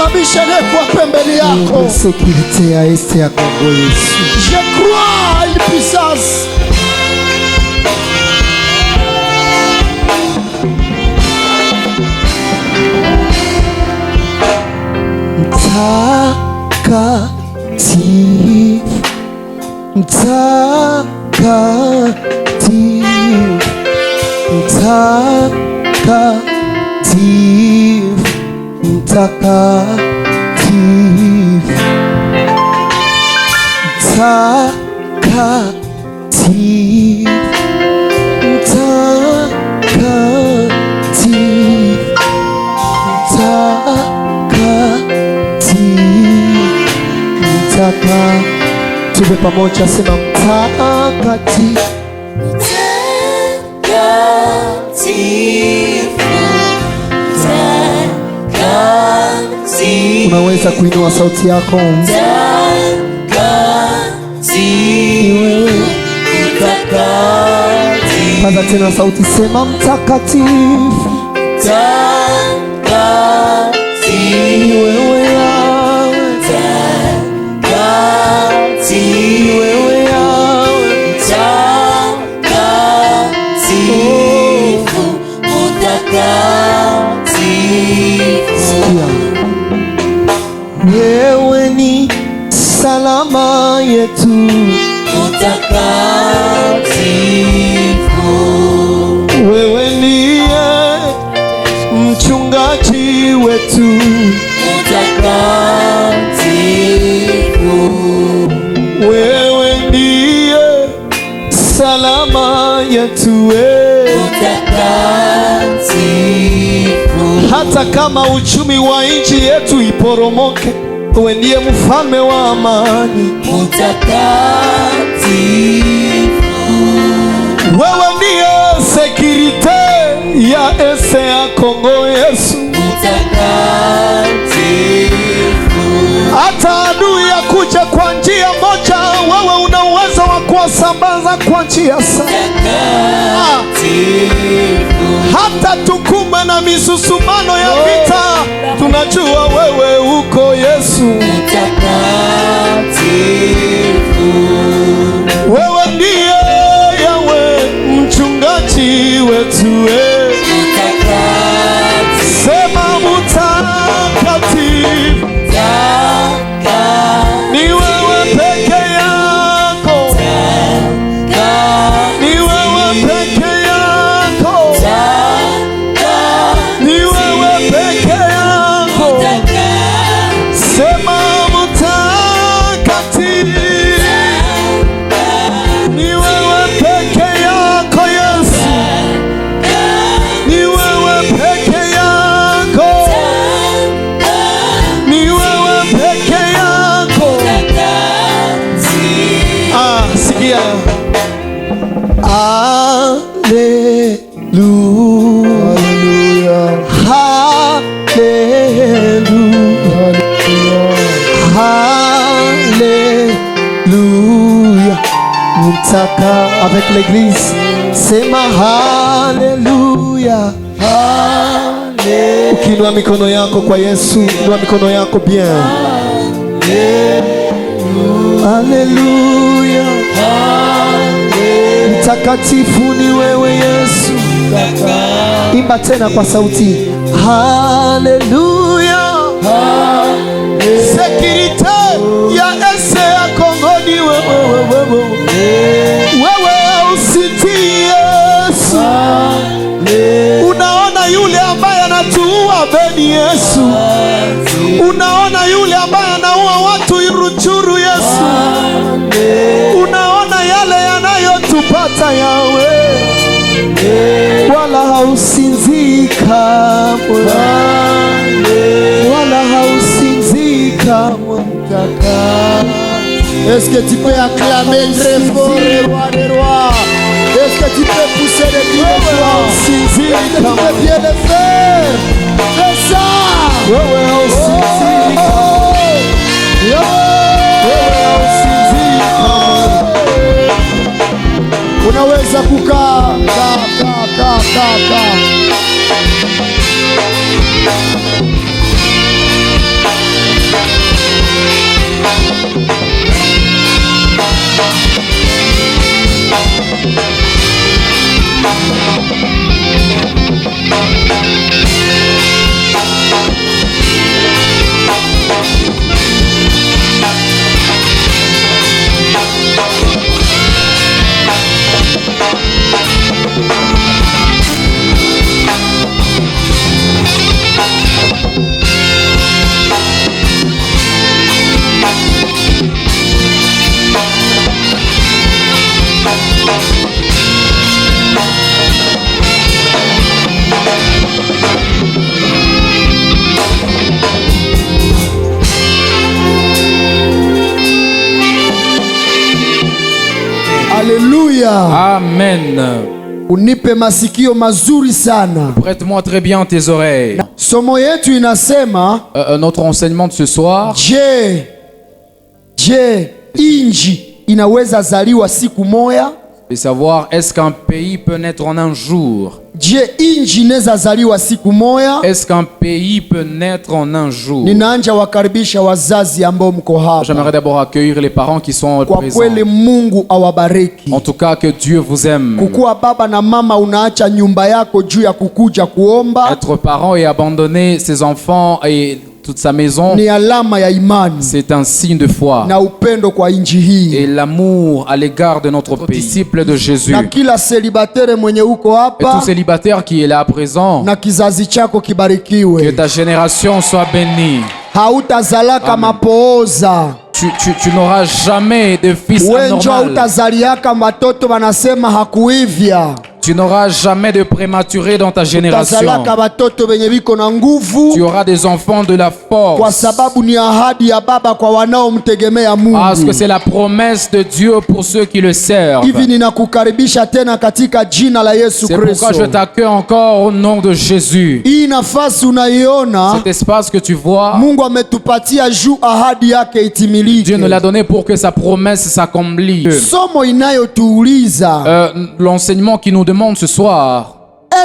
simamisha kwa pembeni yako. Sécurité à este à Congo Yesu. Je crois à une puissance. Tuwe pamoja, sema mtakatifu. Unaweza kuinua sauti yako. Paza tena sauti, sema mtakatifu. Wewe wewe ni salama yetu, mtakatifu. Wewe ndiye mchungaji wetu, mtakatifu. Wewe ndiye salama yetu, mtakatifu. Hata kama uchumi wa nchi yetu iporomoke, wewe ndiye mfalme wa amani, mtakatifu. Wewe ndiye sekirite ya ese ya Kongo Yesu, mtakatifu. Hata adui ya kuja kwa njia moja, wewe una uwezo wa kuwasambaza kwa njia sana. Hata tukumbwe na misusumano ya vita, tunajua wewe uko Yesu, mtakatifu. Wewe ndiye Yawe mchungaji wetu, mtakatifu. Sema mtakatifu. Ni wewe peke yako, ni wewe peke yako, ni wewe peke yako. Sema mtakatifu. Ni wewe peke yako Yesu, ni wewe peke yako, ni wewe peke yako. Sikia. Haleluya, haleluya, haleluya. Mtaka avec l'église, sema haleluya, haleluya. Ukiinua mikono yako kwa Yesu, inua mikono yako bien. Haleluya, mtakatifu ni wewe Yesu. Imba tena kwa sauti, haleluya. Sekirite ya ese ya Kongo ni wewe, wewe usitie Yesu. Unaona yule ambaye anatuua Beni Yesu, unaona yule ambaye anaua watu Iruchuru Yesu, unaona yale yanayotupata Yawe, wala hausinzii kamwe, wala hausinzii kamwe. Est-ce que tu peux acclamer très fort le roi des rois? Est-ce que tu peux pousser les cris de joie? Est-ce que tu peux bien le faire? C'est ça! Unaweza kukaa. Amen. Unipe masikio mazuri sana. Prête-moi très bien tes oreilles. Somo yetu inasema Notre enseignement de ce soir. Je, inji inaweza zaliwa siku moya? Et savoir, est-ce qu'un pays peut naître en un jour? Je, inji inaweza zaliwa siku moya? Est-ce qu'un pays peut naître en un jour? Ninaanja wakaribisha wazazi ambao mko hapa. J'aimerais d'abord accueillir les parents qui sont Kwa présents. kweli Mungu awabariki. En tout cas, que Dieu vous aime. Kukuwa baba na mama unaacha nyumba yako juu ya kukuja kuomba. Être parent et abandonner ses enfants et toute sa maison, Ni alama ya imani c'est un signe de foi na upendo kwa inji hii. et l'amour à l'égard de notre pays. Disciple de Jésus. Na kila celibatere mwenye uko Et hapa tout célibataire qui est là présent, na kizazi chako que kibarikiwe. ta génération soit bénie. Hautazalaka Amen. mapooza. Tu n'auras jamais de fils Wenjo anormal. hautazaliaka watoto wanasema hakuivya. Tu n'auras jamais de prématuré dans ta génération. Utazalaka watoto wenye biko na Tu nguvu, auras des enfants de la kwa force. sababu ni ahadi ya baba kwa wanaomtegemea Parce que Mungu. c'est la promesse de Dieu pour ceux qui le servent. Hivi ninakukaribisha tena katika jina la Yesu C'est pourquoi je Kristo. t'accueille encore au nom de Jésus. Hii nafasi unaiona Cet espace que tu vois, Mungu ametupatia juu ahadi yake itimilike. Dieu nous l'a donné pour que sa promesse s'accomplisse. Somo inayotuuliza L'enseignement qui nous demande ce soir,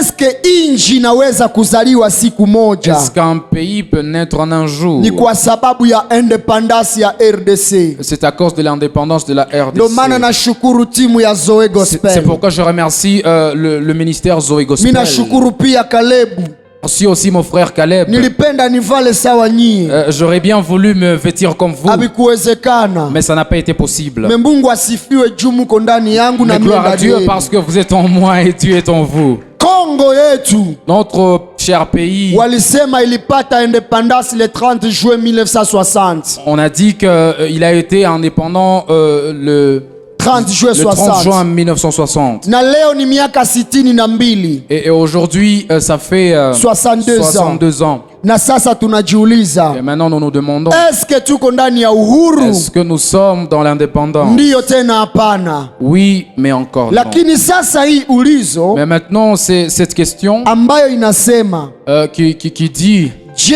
eske inji inaweza kuzaliwa siku moja? est-ce qu'un pays peut naître en un jour? Ni kwa sababu ya independence ya RDC. C'est à cause de l'indépendance de la Ndio maana RDC. nashukuru timu ya Zoe C'est Gospel. pourquoi je remercie le ministère Zoé Gospel. Mimi nashukuru pia Kalebu. Merci aussi mon frère Caleb. Nilipenda nivale sawa nyie. J'aurais bien voulu me vêtir comme vous, Habikuwezekana. mais ça n'a pas été possible. Me Mungu asifiwe juu muko ndani yangu na Mais mimi gloire à ndani Dieu yenu. parce que vous êtes en moi et Dieu est en vous. Kongo yetu Notre cher pays, walisema ilipata independence le 30 juin 1960. on a dit qu'il a été indépendant le 30 juin le 30 juin 60. 1960. Na leo ni miaka 62. Et aujourd'hui, ça fait 62 ans. Na sasa tunajiuliza, Et maintenant, nous nous demandons, eske tuko ndani ya uhuru? est-ce que nous sommes dans l'indépendance? Ndiyo tena hapana. Oui, mais encore non. Lakini sasa hii ulizo Mais maintenant, c'est cette question ambayo inasema, qui dit, je,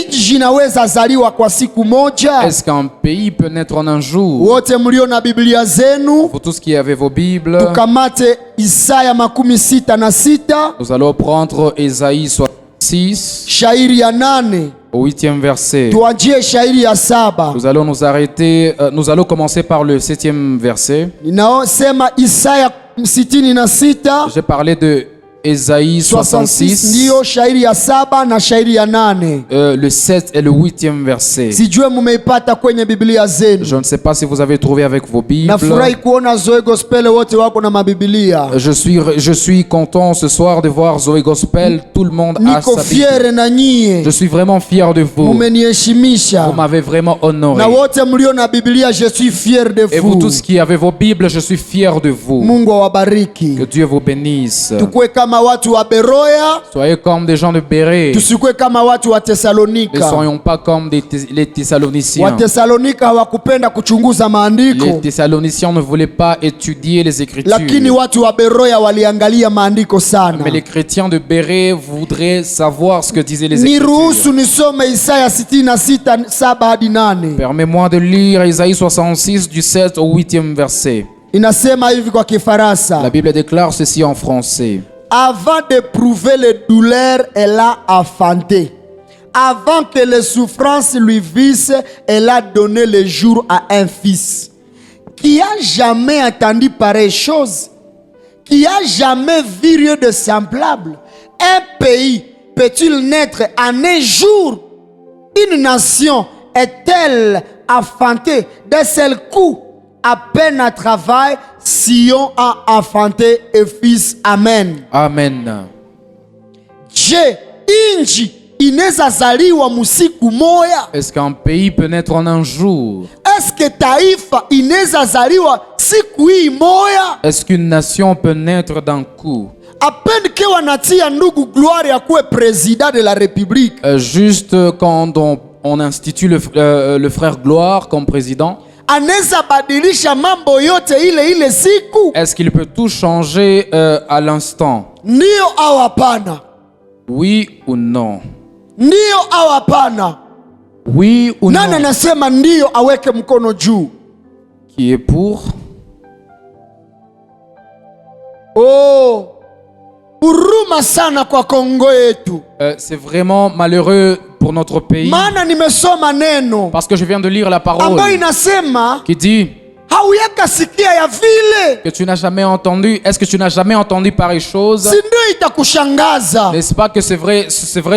inji inaweza zaliwa kwa siku moja? est-ce qu'un pays peut naître en un jour? Wote mlio na Biblia zenu, Pour tous qui avez vos Bibles, tukamate Isaya 66, nous allons prendre Ésaïe 66 shairi ya 8, au 8e verset. tuanjie shairi ya 7. Nous allons nous arrêter, nous allons commencer par le 7e verset. Ninaosema Isaya 66 J'ai parlé de Ésaïe 66, ndiyo shairi ya 7 na shairi ya 8. le 7 et le 8e verset. Sijue mumeipata kwenye Biblia zenu. Je ne sais pas si vous avez trouvé avec vos Bibles. Nafurahi kuona Zoe Gospel wote wako na mabiblia. Je suis content ce soir de voir Zoé Gospel. Tout le monde a Niko sa Bible. fiere na nyie. Je suis vraiment fier de vous. Mumeniheshimisha. Vous m'avez vraiment honoré. Na wote mlio na Biblia, je suis fier de Et vous vous. tous qui avez vos Bibles, je suis fier de vous. Mungu awabariki. Que Dieu vous bénisse. Tukue kama watu wa Beroya, Soyez comme des gens de Béret. tusikue kama watu wa Ne Tesalonika. soyons pas comme les Thessaloniciens. Wa Tesalonika hawakupenda kuchunguza Les maandiko, Thessaloniciens ne voulaient pas étudier les Écritures. lakini watu wa Beroya waliangalia maandiko sana. Mais les chrétiens de Béret voudraient savoir ce que disaient les Écritures. Niruhusu nisome Isaya 66 7 hadi 8. Permets-moi de lire Isaïe 66 du 7 au 8e verset. Inasema hivi kwa La Kifaransa: Bible déclare ceci en français. avant d'éprouver les douleurs, elle a enfanté. Avant que les souffrances lui vissent, elle a donné le jour à un fils. Qui a jamais entendu pareille chose? Qui a jamais vu rien de semblable? Un pays peut-il naître en un jour? Une nation est-elle enfantée d'un seul coup? À peine à travail, Sion a enfanté un fils. Amen. Amen. Je, inji inaweza zaliwa musiku moya? Est-ce qu'un pays peut naître en un jour? Eske taifa inaweza zaliwa siku hii moya? Est-ce qu'une nation peut naître d'un coup? Apende ke wanatia ndugu Gloire akuwe président de la République, Juste quand on institue le frère Gloire comme président, anaweza badilisha mambo yote ile siku? Est-ce qu'il peut tout changer à l'instant? Ndio au hapana? Oui ou non? Ndio au hapana? Oui ou Nani non? anasema ndio aweke mkono juu? Qui est pour? Oh, huruma sana kwa Kongo yetu. C'est vraiment malheureux pour notre pays. Maana nimesoma neno Parce que je viens de lire la parole ambayo inasema qui dit hauyaka sikia ya vile. que tu n'as jamais entendu. Est-ce que tu n'as jamais entendu pareille chose? Si ndio itakushangaza? N'est-ce pas que c'est vrai,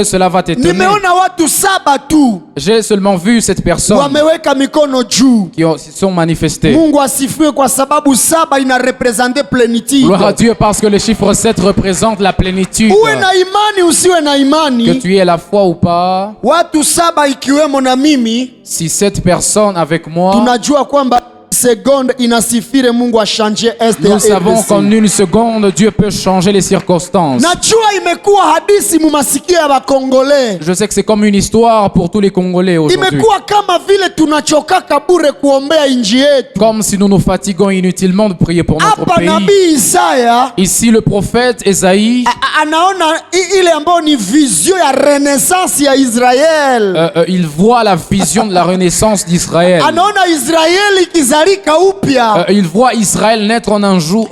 cela va t'étonner? Nimeona watu 7 tu J'ai seulement vu cette personne wameweka mikono juu. qui se sont manifestés. Mungu asifiwe kwa sababu 7 ina represente plenitude. Gloire à Dieu parce que le chiffre 7 représente la plénitude. Uwe na imani usiwe na Que imani, tu aies la foi ou pas, watu 7 ikiwemo na mimi si cette personne avec moi, tunajua kwamba seconde inasifire Mungu achanje este ya nous savons qu'en RDC. une seconde, Dieu peut changer les circonstances. Najua imekuwa hadisi mu masikio ya Bakongole, Je sais que c'est comme une histoire pour tous les Congolais aujourd'hui. imekuwa kama vile tunachokaka bure kuombea inji yetu. Comme si nous nous fatiguons inutilement de prier pour notre Hapa pays. nabii Isaya Ici, le prophète Esaïe, anaona ile ambayo ni vision ya renaissance ya Israel. il voit la vision de la renaissance d'Israël. Anaona Israeli ikizalika upya. Il voit Israël naître en un jour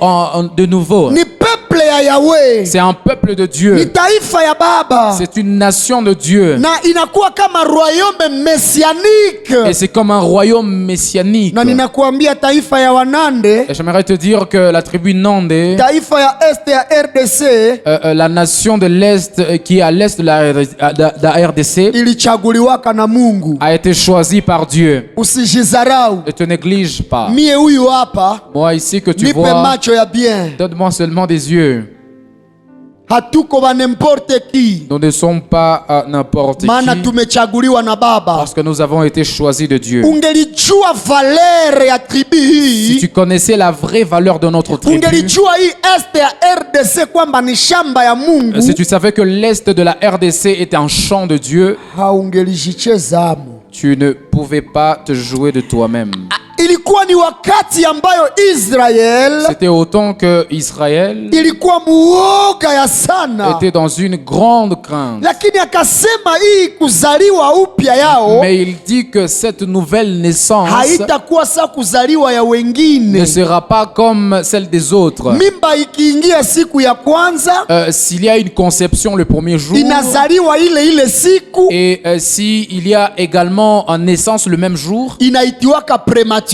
de nouveau. Ni peuple ya Yahweh, C'est un peuple de ni Dieu. taifa ya Baba, C'est une nation de Dieu. na inakuwa kama royaume messianique. Et c'est comme un royaume messianique. Na ninakuambia taifa ya Wanande, Et j'aimerais te dire que la tribu Nandé, taifa ya este ya RDC la nation de l'Est qui est à l'Est de la RDC, ilichaguliwaka na Mungu. a été choisie par Dieu. Usijizarau. Ne te néglige pas. Mie huyu hapa, Moi ici que tu nipe vois, macho ya bien. donne-moi seulement des yeux. Hatuko ba n'importe qui, Nous ne sommes pas à n'importe maana qui tumechaguliwa na Baba. parce que nous avons été choisis de Dieu. Ungelijua valere ya tribu Si hii, tu connaissais la vraie valeur de notre tribu, ungelijua hii este ya RDC kwamba ni shamba ya Mungu, si tu savais que l'Est de la RDC était un champ de Dieu, haungelijichezamo. tu ne pouvais pas te jouer de toi-même. Ilikuwa ni wakati ambayo Israel C'était autant que Israël ilikuwa muoga ya sana, était dans une grande crainte. lakini akasema hii kuzaliwa upya yao Mais il dit que cette nouvelle naissance haitakuwa sa kuzaliwa ya ne wengine. sera pas comme celle des autres. Mimba ikiingia siku ya kwanza S'il y a une conception le premier jour, inazaliwa ile siku, et s'il y a également une naissance le même jour, inaitiwaka prematuré.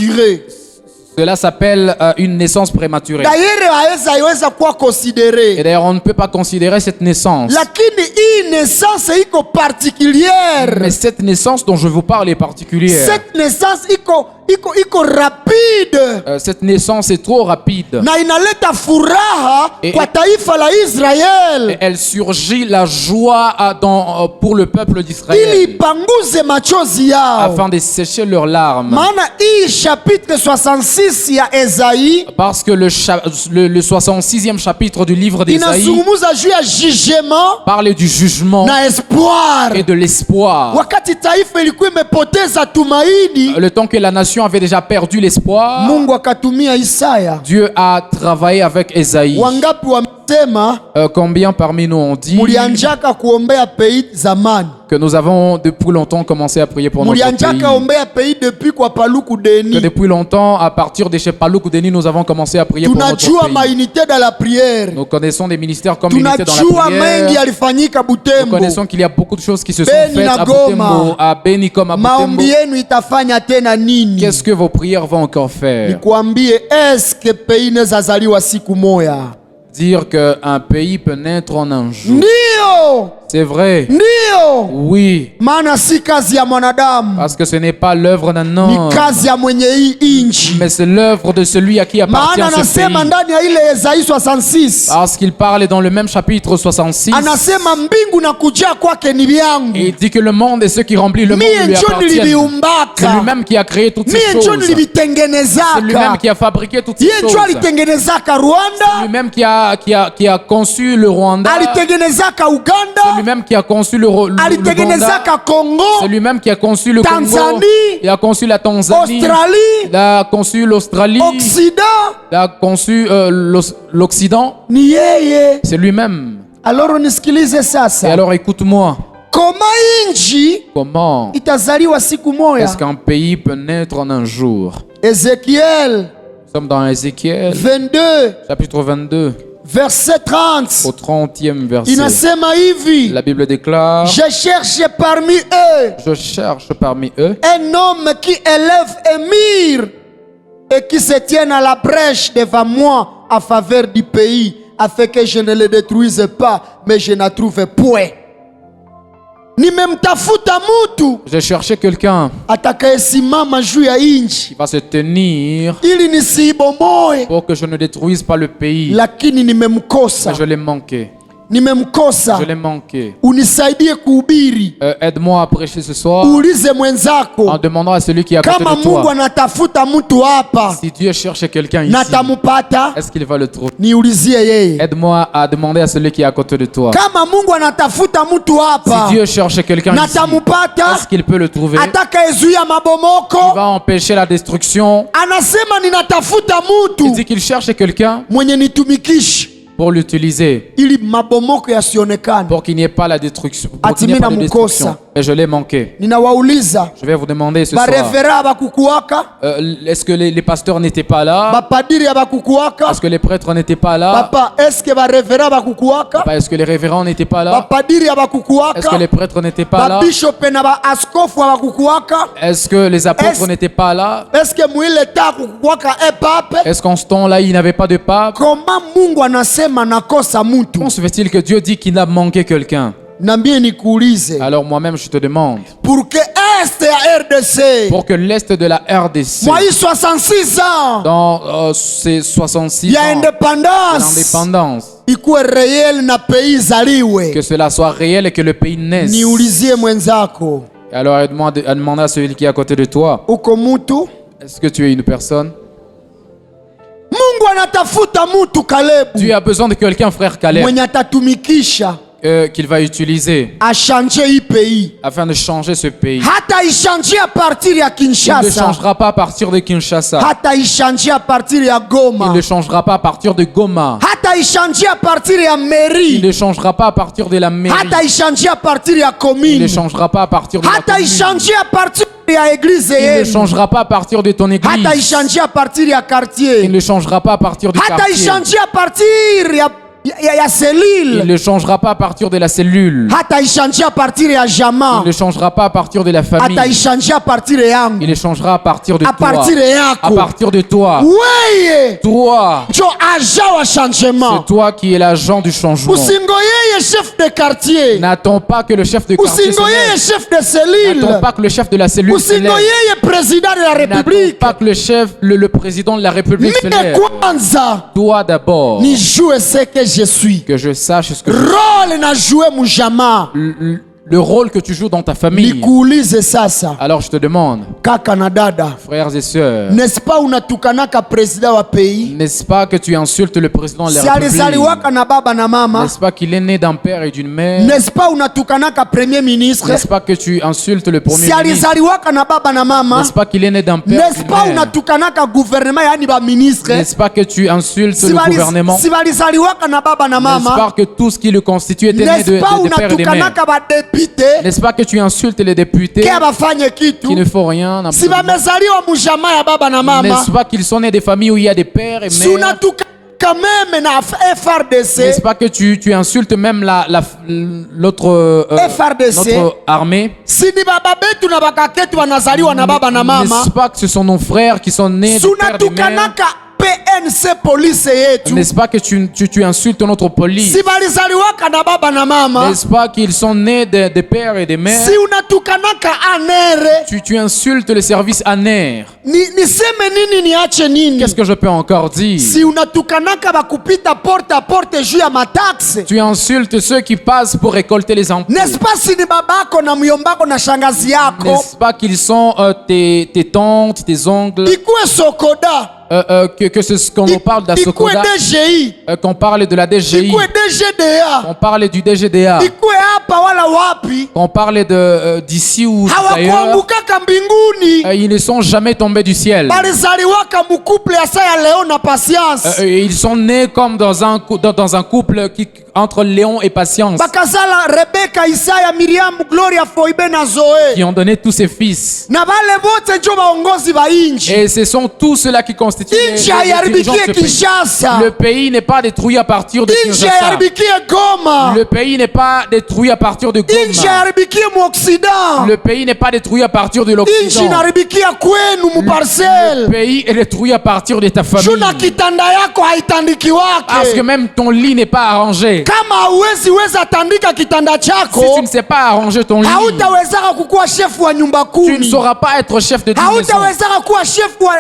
cela s'appelle une naissance prématurée. Dayere haweza iweza kuwa Et considéré, d'ailleurs, on ne peut pas considérer cette naissance. lakini hii naissance iko particulière. Mais cette naissance dont je vous parle est particulière. Cette naissance iko rapide Cette naissance est trop rapide. na inaleta furaha Et- kwa taifa la Et Israel, elle surgit la joie pour le peuple ili d'Israël ipanguze machozi yao. afin de sécher leurs larmes. Maana hii chapitre 66 ya Esaïe Parce que le 66e chapitre du livre d'Ésaïe inazungumza juu ya jugement parle du jugement na espoir. et de l'espoir. Wakati taifa ilikuwa imepoteza tumaini, Le temps que la nation avait déjà perdu l'espoir, Mungu akatumia Isaya. Dieu a travaillé avec Ésaïe. Wangapi wamesema Combien parmi nous ont dit mulianjaka kuombea pays zamani? que nous avons depuis longtemps commencé à prier pour notre pays? Mulianjaka ombea pays depuis kwa Paluku Que Deni. depuis longtemps, à partir de chez Palouk ou Denis, nous avons commencé à prier pour notre Tunajua pays. mainite dans la prière. Nous connaissons des ministères comme l'unité dans la Tunajua mengi prière. yalifanyika Nous Butembo. connaissons qu'il y a beaucoup de choses qui se sont Beni faites na à Goma. Butembo, à Beni comme à Maombi Butembo. yenu itafanya tena nini? Qu'est-ce que vos prières vont encore faire? Nikwambie, eske pays inaweza zaliwa siku moya? Dire qu'un pays peut naître en un jour. Ndio, C'est vrai. ndio, Oui. maana si kazi ya mwanadamu, Parce que ce n'est pas l'œuvre d'un ni homme, kazi ya mwenye hii inchi. mais c'est l'œuvre de celui à qui appartient Maana ce anasema pays. ndani ya ile Esaii 66, Parce qu'il parle dans le même chapitre 66. anasema mbingu na kujaa kwake ni Et vyangu, il dit que le monde et ce qui remplit le monde mie lui njo appartiennent. C'est niliviumbaka, lui-même qui a créé toutes ces mie njo choses. C'est lui-même nilivitengenezaka, qui a fabriqué toutes ces ye njo choses. alitengenezaka Rwanda, Lui-même qui a conçu le Rwanda. alitengenezaka C'est Uganda, lui-même lui-même qui a conçu l'Ouganda. alitengenezaka Congo, C'est lui-même qui a conçu le Congo. Tanzanie, Il a conçu la Tanzanie. Australie, Il a conçu l'Australie. Occident. Il a conçu l'Occident. Ni yeye. C'est lui-même. Alors unisikilize Et sasa, alors écoute-moi. koma inchi Comment itazaliwa siku moya? est-ce qu'un pays peut naître en un jour? Ezekiel Nous sommes dans Ézéchiel, 22 chapitre 22, verset 30 au 30e verset. inasema hivi, La Bible déclare: je cherche parmi eux Je cherche parmi eux un homme qui élève un mur et qui se tienne à la brèche devant moi en faveur du pays, afin que je ne le détruise pas, mais je ne trouve point. Nimemtafuta mutu J'ai cherché quelqu'un atakayesimama juu ya inchi qui va se tenir ili nisiibomoe, pour que je ne détruise pas le pays. lakini nimemkosa, Mais je l'ai manqué. nimemkosa. Je l'ai manqué. Unisaidie kuhubiri, Aide-moi à prêcher ce soir uulize en mwenzako demandant à celui qui est à côté kama de Mungu toi. anatafuta mtu hapa Si Dieu cherche quelqu'un ici, natamupata. est-ce qu'il va le trouver? Niulizie yeye, Aide-moi à demander à celui qui est à côté de toi. kama Mungu anatafuta mtu Si hapa Dieu cherche quelqu'un ici, natamupata. est-ce qu'il peut le trouver? Atakayezuia Il mabomoko va empêcher la destruction. anasema ninatafuta Il mtu dit qu'il cherche quelqu'un mwenye nitumikishe pour l'utiliser, ili mabomoko yasionekane. pour qu'il n'y ait pas la destruction. Pour qu'il Ati n'y ait pas mina de mukosa. destruction. Et je l'ai manqué. Ninawauliza, Je vais vous demander ce soir. barefera abakukuwaka, Est-ce que les pasteurs n'étaient pas là? bapadiri abakukuwaka, Est-ce que les prêtres n'étaient pas là? papa, eske barefera abakukuwaka, Papa, est-ce que les révérends n'étaient pas là? bapadiri Est-ce que abakukuwaka, les prêtres n'étaient pas là? babishope na baaskofu abakukuwaka, Est-ce que les apôtres Est-ce- n'étaient pas là? eske mwile ta kukuwaka pape. Est-ce qu'en ce temps-là, il n'avait pas de pape? Koma Mungu anasema nakosa mtu? Comment se fait-il que Dieu dit qu'il a manqué quelqu'un? Nambie nikuulize, Alors moi-même, je te demande, pour que est ya RDC pour que l'Est de la RDC, moi 66 ans dans ces 66 ya ans independance d'indépendance, ikuwe réel na pays zaliwe. que cela soit réel et que le pays naisse. Niulizie mwenzako, Et alors aide-moi à demander à celui qui est à côté de toi, uko mutu? est-ce que tu es une personne? Mungu anatafuta mutu Tu Kalebu as besoin de quelqu'un, frère Caleb, mwenye atatumikisha qu'il va utiliser achanje hii pays, afin de changer ce pays. hata ishanjie a partir ya Il ne Kinshasa, changera pas à partir de Kinshasa. hata ishanjie a partir ya Il Goma, ne changera pas à partir de Goma. hata ishanjie a partir ya Il mairie, ne changera pas à partir de la mairie. hata ishanjie a partir ya Il ne commune, changera pas à partir de la hata commune. ishanjie a partir ya église Il ne yenu, changera pas à partir de ton hata église. ishanjie a partir ya Il quartier, ne changera pas à partir du hata quartier. ishanjie a partir ya Il selile, ne changera pas à partir de la cellule. hata ishanjie a partir ya jama, Il ne changera pas à partir de la famille. hata ishanjie a partir yangu, Il ne changera à partir de a toi. partir À yako. partir de toi. Weye Toi. njo agent wa changement. C'est toi qui es l'agent du changement. Usingoyeye chef de quartier, N'attends pas que le chef de quartier se usingoyeye lève. chef de N'attends cellule, pas que le chef de la cellule se lève. usingoyeye président de la N'attends République. pas que le chef, le président de la République se Mine lève. kwanza Toi d'abord. ni joue ce que je suis, Que je sache ce que role na jouer mujama. le rôle que tu joues dans ta famille. Nikuulize sasa, Alors je te demande, kaka na dada, frères et sœurs, n'est-ce pas unatukanaka président wa pays? n'est-ce pas que tu insultes le président de Si la République? alizaliwaka na baba na mama, N'est-ce pas qu'il est né d'un père et d'une mère? n'est-ce pas unatukanaka premier ministre? N'est-ce pas que tu insultes le premier Si ministre? alizaliwaka na baba na mama, N'est-ce pas qu'il est né d'un père et n'est-ce d'une pas mère? unatukanaka gouvernement yani ba ministre? N'est-ce pas que tu insultes Si le gouvernement? si balizaliwaka na baba na N'est-ce mama, pas que tout ce qui le constitue était né n'est-ce de pas père et des mères? unatukanaka ba député N'est-ce pas que tu insultes les députés ke bafanye kitu? qui ne font rien? Si absolument? bamezaliwa mujama ya baba na mama, N'est-ce pas qu'ils sont nés des familles où il y a des pères et si mères? unatukanaka même na N'est-ce FRDC, pas que tu insultes même l'autre FRDC, notre armée? si ni baba betu na bakaketu wanazaliwa na baba na mama, N'est-ce pas que ce sont nos frères qui sont nés si des pères et des mères? unatukanaka PNC police yetu, N'est-ce pas que tu insultes notre police? si balizaliwaka na baba na mama, N'est-ce pas qu'ils sont nés des pères et des mères? si unatukanaka anere, Tu insultes le service ANER. niseme nini niache nini? Qu'est-ce que je peux encore dire? Si unatukanaka bakupita porte à porte juu ya mataxe, Tu insultes ceux qui passent pour récolter les impôts. n'est-ce pas si ni babako na myombako na shangazi yako, N'est-ce pas qu'ils sont tes tantes, tes oncles, ikuwe sokoda, que ce qu'on nous parle Ikwe d'Asokoda, DGI, qu'on parle de la DGI, ikwe DGDA, qu'on parle du DGDA, ikwe hapa wala wapi, qu'on parle d'ici ou d'ailleurs, hawakuangukaka mbinguni, ils ne sont jamais tombés du ciel. balizaliwaka mukouple ya sa ya Leo na Patience. Ils sont nés comme dans un couple entre Léon et Patience, Bakazala Rebecca, Isaya, Miriam, Gloria, Foibe na Zoé. qui ont donné tous ses fils. Na bale bote njo baongozi ba inchi. Et ce sont tous ceux-là qui constituent les Inchi dirigeants de hayaribikie ce pays. Kinshasa. Le pays n'est pas détruit à partir de Inchi Kinshasa. hayaribikie Goma. Le pays n'est pas détruit à partir de Inchi Goma. hayaribikie mu Occident. Le pays n'est pas détruit à partir de Inchi l'Occident. inaharibikia kwenu mu Le parcelle. pays est détruit à partir de ta famille. Juna kitanda yako haitandiki Parce que wake. même ton lit n'est pas arrangé. Kama hauwezi weza tandika kitanda Si tu chako, ne sais pas arranger ton lit, hautawezaka kukuwa chef wa nyumba tu ne kumi. sauras pas être chef de 10 maisons. Hautawezaka kuwa chef wa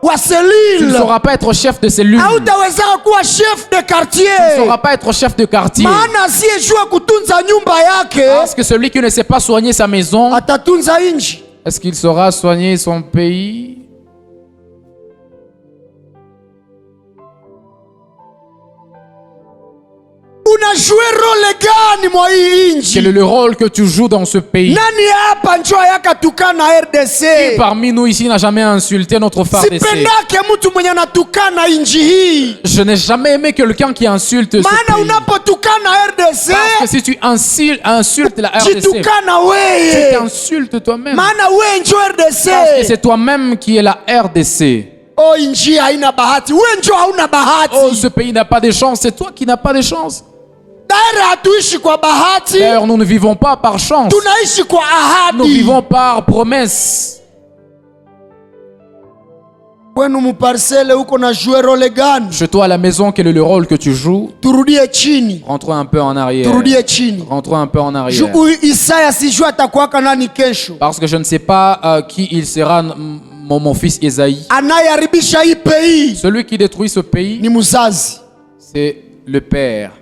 Tu ne selile. sauras pas être chef de cellule. Hautawezaka kuwa chef de Tu ne quartier. sauras pas être chef de quartier. Maana asiyejua kutunza nyumba yake Parce que celui qui ne sait pas soigner sa maison, atatunza inchi. est-ce qu'il saura soigner son pays? Unajue role gani mwa hii Quel est inchi? le rôle que tu joues dans ce pays? Nani hapa njo yakatukana RDC? Parmi nous ici n'a jamais insulté notre FARDC. Sipendake mtu mwenye anatukana inchi hii. Je n'ai jamais aimé quelqu'un qui insulte ce Maana pays. unapotukana RDC, Parce que si tu insultes la RDC, jitukana tu weye. t'insultes toi-même. Maana we njo Parce que RDC. c'est toi-même qui est la RDC. Oh, inchi haina bahati. We njo hauna Oh, bahati. ce pays n'a pas de chance. C'est toi qui n'as pas de chance. Daira hatuishi kwa bahati. D'ailleurs, nous ne vivons pas par chance. Tunaishi kwa Nous ahadi. vivons par promesse. Kwenu muparcele uko na jouer role gani? Chez toi à la maison, quel est le rôle que tu joues? Turudie chini. Rentrons un peu en arrière. Turudie chini. Rentrons un peu en arrière. Huyu Isaya sijua atakuwaka nani kesho. Parce que je ne sais pas qui il sera, mon fils Esaïe. Anayeharibisha hii pays Celui qui détruit ce pays, ni muzazi. c'est le père,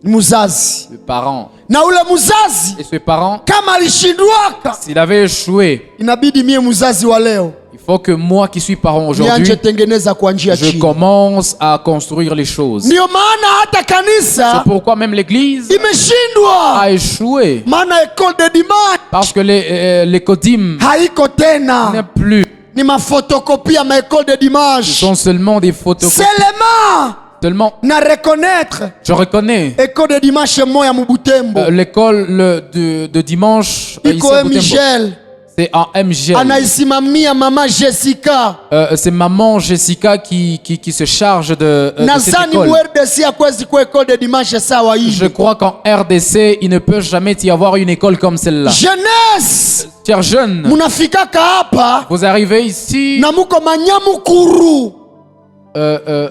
Ni muzazi. le parent. Na ule muzazi Et ce parent, kama alishindwaka, s'il avait échoué, inabidi mie muzazi wa leo il faut que moi qui suis parent aujourd'hui, nianje tengeneza kwa njia je chini. commence à construire les choses. Ndio maana hata C'est kanisa pourquoi même l'église imeshindwa. a échoué. Maana école de dimanche Parce que les codim haiko n'est tena, plus. ni mafotokopia ma école de Ce dimanche. sont seulement des photocopies. Seulement Seulement, na reconnaître je reconnais école de dimanche moya mu Butembo. l'école de dimanche ici Iko à Butembo. Michel C'est en MGL. anaisimamia mama Jessica. C'est maman Jessica qui se charge de cette Nazani école. mu RDC akwezi kwa école de dimanche sawa Je hivi. crois qu'en RDC, il ne peut jamais y avoir une école comme celle-là. Jeunesse, Chers jeunes, munafikaka hapa vous arrivez ici, na muko manyamukuru,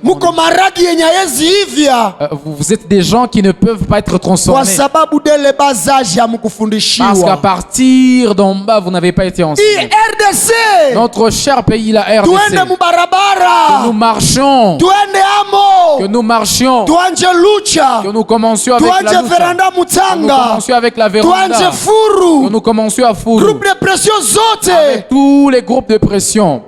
muko maragi yenye hawezi hivya vous êtes des gens qui ne peuvent pas être kwa transformés. sababu dele bazaji Parce qu'à hamukufundishiwa. partir d'en bas, vous n'avez pas été Hii enseigné. RDC Notre cher pays, la RDC, tuende mu que barabara, nous marchions, tuende que amo, nous marchions, tuanje lucha, que nous commencions avec la tuanje lucha, veranda que nous mutanga, commencions avec la tuanje véranda, que furu, nous commencions à Fourou, groupe de pression zote. avec tous les groupes de pression.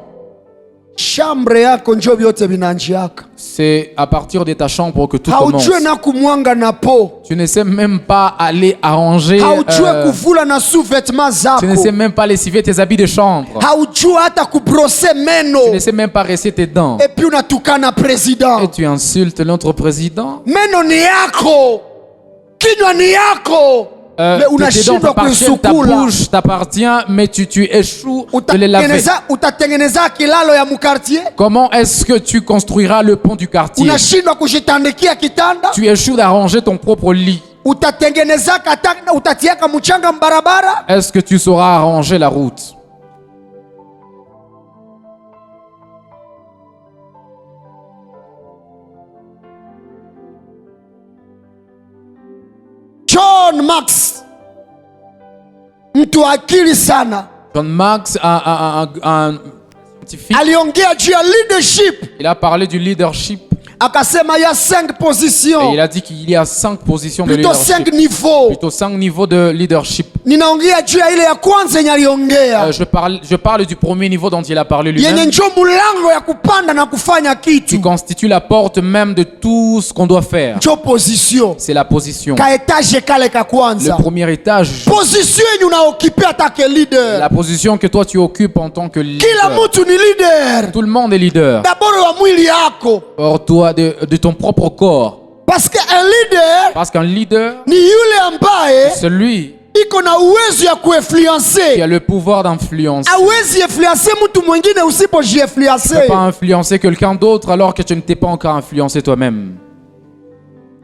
Shambre yako njo vyote vinanjiaka. C'est à partir de ta chambre que tout commence. Haujue na kumwanga na po, Tu ne sais même pas aller arranger. haujue kuvula na sous-vêtements Tu ne sais zako, même pas lessiver tes habits de chambre. haujue hata kubrose meno, Tu ne sais même pas rincer tes dents. et puis unatukana Et president. tu insultes notre président. Meno ni yako, kinywa ni yako, me Tes dents unashindwa t'appartiennent, ta kuisukula. bouche t'appartient, mais tu échoues de les laver. Utatengeneza kilalo ya mukartier, Comment est-ce que tu construiras le pont du quartier? unashindwa kujitandikia kitanda, Tu échoues d'arranger ton propre lit. utatengeneza utatiaka mchanga mbarabara. Est-ce que tu sauras arranger la route? John Max, mtu akili sana, John Marx, un scientifique, aliongea juu ya leadership. il a parlé du leadership. Akasema il y a 5 Et positions, il a dit qu'il y a 5 positions de plutôt leadership. 5 niveaux. Plutôt 5 niveaux de leadership. Ninaongea juu ya ile ya kwanza yenye aliongea, Je parle du premier niveau dont il a parlé yenye lui-même. njo mulango ya kupanda na kufanya Qui kitu, constitue la porte même de tout ce qu'on doit faire. njo position C'est la position. ka etage kale ka Le kwanza, premier étage. position yenye unaokipe atake leader. La position que toi tu occupes en tant que Kila leader. mtu ni leader, Tout le monde est leader. d'abord wa mwili yako, Or toi, de ton propre corps. parce que un leader Parce qu'un leader, ni yule ambaye celui iko na uwezo ya qui kuinfluencer. a le pouvoir d'influencer. Hawezi influencer mtu mwingine Tu ne usipojiinfluencer. peux pas influencer quelqu'un d'autre alors que tu ne t'es pas encore influencé toi-même.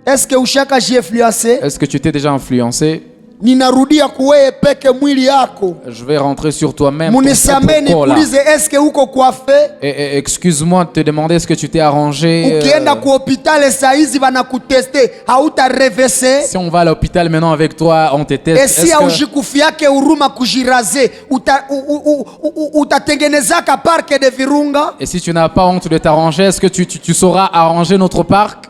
Est-ce que ushaka jiinfluencer? Est-ce que tu t'es déjà influencé? Ninarudia kuweye peke mwili yako. Je vais rentrer sur toi-même. ton Munisamee propre corps là. nikuulize, eske uko coiffé? Et excuse-moi de te demander, est-ce que tu t'es arrangé? Ukienda ku hopitali saa hizi banakuteste, hautarevese. Si on va à l'hôpital maintenant avec toi, on te teste. Esi Est-ce que, haujikufiake huruma kujiraze, utatengenezaka parke de virunga? et si tu n'as pas honte de t'arranger, est-ce que tu sauras arranger notre parc?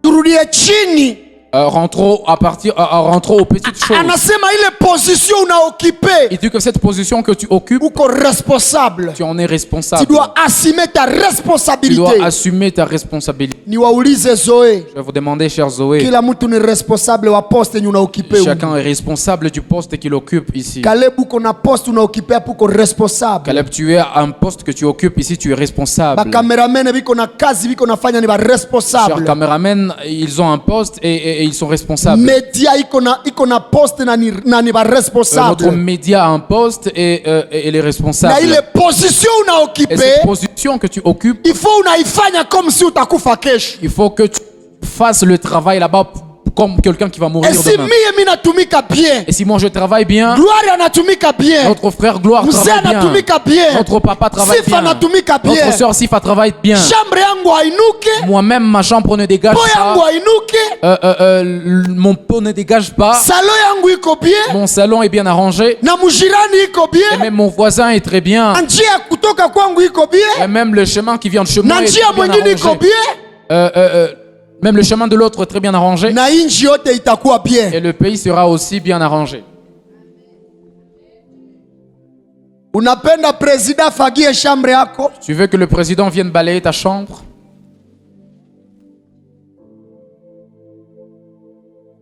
Turudie chini. Rentrons aux petites choses. Anasema ile position unaokipe, Il dit que cette position que tu occupes, uko responsable. tu en es Tu responsable. dois assumer ta Tu dois responsabilité. assumer ta responsabilité. Niwaulize Zoe, Je vais vous demander, cher Zoé, kila mtu ni responsable wa poste yenye unaokipe. chacun est responsable du poste qu'il occupe ici. Caleb uko na poste unaokipe hapo, uko responsable. Caleb, tu es un poste que tu occupes ici, tu es responsable. Bakameramene biko na kazi biko nafanya ni ba Chers responsable. caméramens, ils ont un poste et ils sont responsables. Media iko na poste na ni ba Notre responsable. média a un poste et il est Na responsable. ile position Et unaokipe, cette position que tu occupes, il faut unaifanya comme si utakufa kesho. il faut que tu fasses le travail là-bas comme quelqu'un qui va mourir Esi demain. mie mi natumika bien, Et si moi je travaille bien, Gloire anatumika bien, notre frère Gloire Mzee travaille bien, anatumika bien, notre papa travaille Sifa bien, anatumika bien, notre soeur Sifa travaille bien. chambre yangu hainuke, Moi-même, ma chambre ne dégage po yangu pas. hainuke, Mon pot ne dégage pas. salo yangu iko bien, Mon salon est bien arrangé. na mujirani iko Et bien, même mon voisin est très bien. njia ya kutoka kwangu iko bien, Et même le chemin qui vient de chez moi na est njia très bien mwingine iko arrangé. bien, Même le chemin de l'autre est très bien arrangé. na inji yote itakuwa bien. Et le pays sera aussi bien arrangé. Unapenda presida afagie chambre yako? Tu veux que le président vienne balayer ta chambre?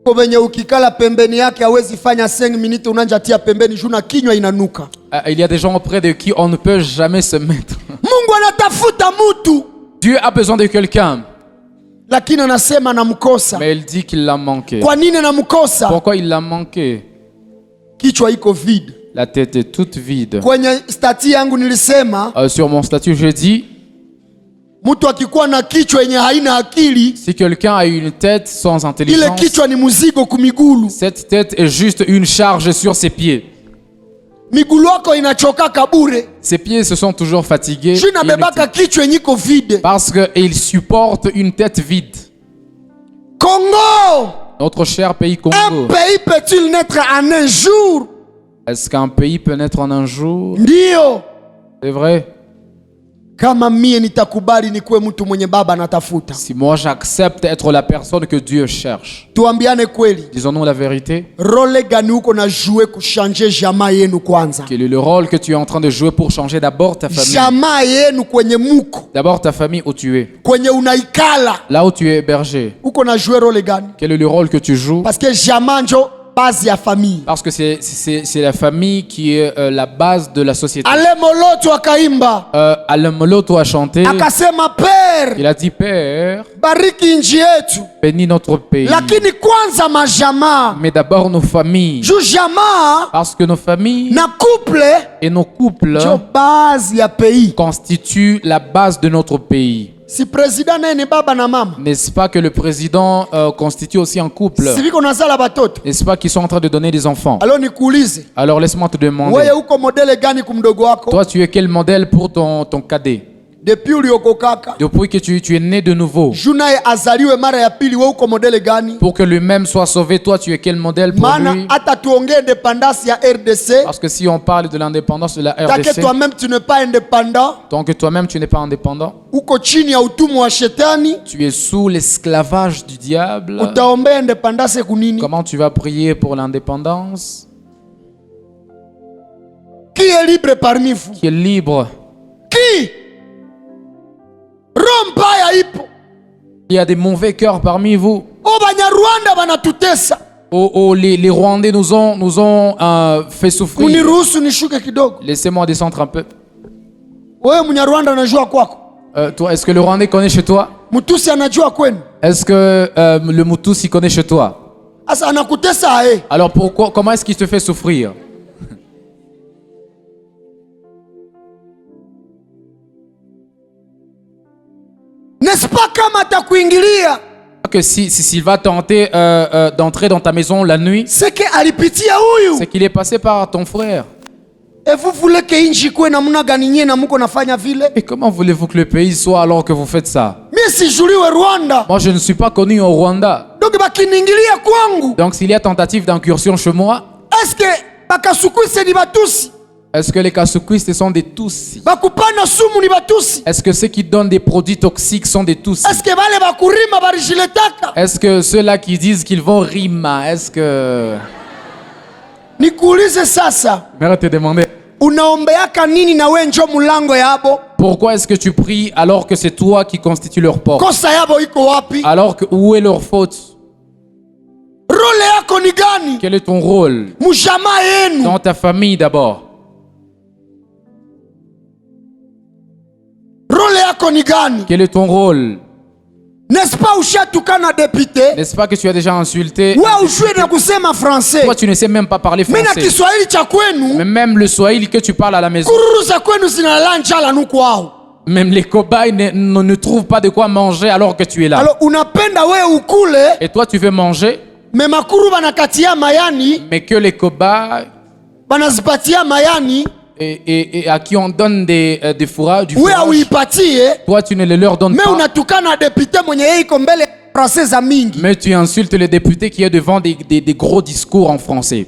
Kwa venye ukikala pembeni yake hawezi fanya 5 minutes, unanja tia pembeni juu na kinywa inanuka. Il y a des gens auprès de qui on ne peut jamais se mettre. Mungu anatafuta mutu, Dieu a besoin de quelqu'un, lakini anasema namkosa. mais il dit qu'il l'a manqué. Kwa nini namkosa? Pourquoi il l'a manqué? Kichwa iko vide. La tête est toute vide. Kwenye stati yangu nilisema Sur mon statut, je dis, mtu akikuwa na kichwa yenye haina akili, si quelqu'un a une tête sans ile intelligence, kichwa ni mzigo kumigulu. cette tête est juste une charge sur ses pieds. Migulu yako inachokaka bure. Ses pieds se sont toujours fatigués Juu nabebaka kichwa yenye iko vide. parce qu'ils supportent une tête vide. Congo, Notre cher pays un Congo, pays peut-il naître en un jour? est-ce qu'un pays peut naître en un jour? Ndio. C'est vrai. Kama mie nitakubali nikuwe mtu mwenye baba anatafuta. Si moi j'accepte être la personne que Dieu cherche, Tuambiane kweli. disons-nous la vérité, Role gani uko na jouer kushanje jamaa yenu kwanza? quel est le rôle que tu es en train de jouer pour changer d'abord ta famille? Jamaa yenu kwenye muko, D'abord ta famille où tu es, kwenye unaikala, là où tu es hébergé. uko na jouer role gani? Quel est le rôle que tu joues? Parce que jamaa njo base ya famille. Parce que c'est la famille qui est la base de la société. Ale Moloto akaimba, Alain Moloto a chanté, akasema Père, il a dit, Père, bariki nchi yetu, bénis notre pays. lakini kwanza majamaa, Mais d'abord nos familles. juu jamaa Parce que nos familles na couple et nos couples njo base ya pays. constituent la base de notre pays. Si president naye ni baba na mama, N'est-ce pas que le président constitue aussi un couple? si viko nazala batoto. N'est-ce pas qu'ils sont en train de donner des enfants? Alors nikuulize, Alors laisse-moi te demander, wewe uko modele gani kumdogo wako? toi tu es quel modèle pour ton cadet? depuis uliokokaka Depuis que tu es né de nouveau, junaye azaliwe mara ya pili, we uko modele gani? pour que lui-même soit sauvé, toi tu es quel modèle pour Maana lui? hata tuongee independance ya RDC, Parce que si on parle de l'indépendance de la tant que RDC, toi-même tu n'es pas indépendant, tant que toi-même tu n'es pas indépendant, uko chini ya utumwa wa shetani, tu es sous l'esclavage du diable, utaombea independance kunini? comment tu vas prier pour l'indépendance? Qui est libre parmi vous? Qui est libre? Qui? Roho mbaya ipo. Il y a des mauvais cœurs parmi vous. O Banyarwanda banatutesa. Les Rwandais nous ont fait souffrir. Uniruhusu nishuke kidogo. Laissez-moi descendre un peu. Wewe Mnyarwanda unajua kwako? Toi, est-ce que le Rwandais connaît chez toi? Mtusi anajua kwenu? Est-ce que le Mutusi connaît chez toi? Asa anakutesa ae. Alors pourquoi, comment est-ce qu'il te fait souffrir? N'est-ce pas kama atakuingilia? Que s'il va tenter d'entrer dans ta maison la nuit, C'est que alipitia huyu. c'est qu'il est passé par ton frère. Et vous voulez que inchi kwe namna gani nyie na mko nafanya vile? Et comment voulez-vous que le pays soit alors que vous faites ça? Mimi sijuliwe Rwanda. Moi, je ne suis pas connu au Rwanda. Donc bakiniingilia kwangu. Donc s'il y a tentative d'incursion chez moi, Est-ce que bakasukwise ni batusi? est-ce que les Kasukwis sont des Tutsis? Bakupana sumu ni batusi? Est-ce que ceux qui donnent des produits toxiques sont des Tutsis? Est-ce que bale bakurima barishiletaka? Est-ce que ceux-là qui disent qu'ils vont rima, est-ce que... Nikuulize sasa, Mère te demander, unaombeaka nini na we njo mulango yabo? pourquoi est-ce que tu pries alors que c'est toi qui constitue leur porte? Kosa yabo iko wapi? Alors que où est leur faute? Role yako ni gani? Quel est ton rôle? Mujama yenu. Dans ta famille d'abord. Role yako ni gani? Quel est ton rôle? N'est-ce pas ushatukana député? N'est-ce pas que tu as déjà insulté? Wewe ujue na kusema français. Toi, tu ne sais même pas parler Mimi na français. Kiswahili cha kwenu, Mais même le Swahili que tu parles à la maison, kururu za kwenu zinalala njala nuko wao. même les cobayes ne trouvent pas de quoi manger alors que tu es là. Alors unapenda wewe ukule, Et toi, tu veux manger, me makuru banakatia mayani, mais que les cobayes banazipatia mayani, et à qui on donne du wewe fourrage, uipatie, toi, tu ne le leur donnes me pas. unatukana député mwenye yeye iko mbele français za mingi. Mais tu insultes le député qui est devant des gros discours en français.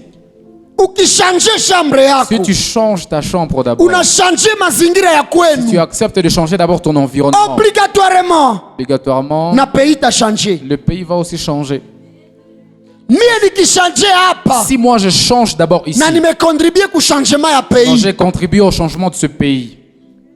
Ukishanje chambre Si yako, tu changes ta chambre d'abord, unashanje mazingira ya si tu kwenu, acceptes de changer d'abord ton environnement, obligatoirement obligatoirement, na pays tashanje. le pays va aussi changer. Mie nikishanje hapa Si moi je change d'abord ici, na nimekontribue ku changement ya quand pays, j'ai contribué au changement de ce pays,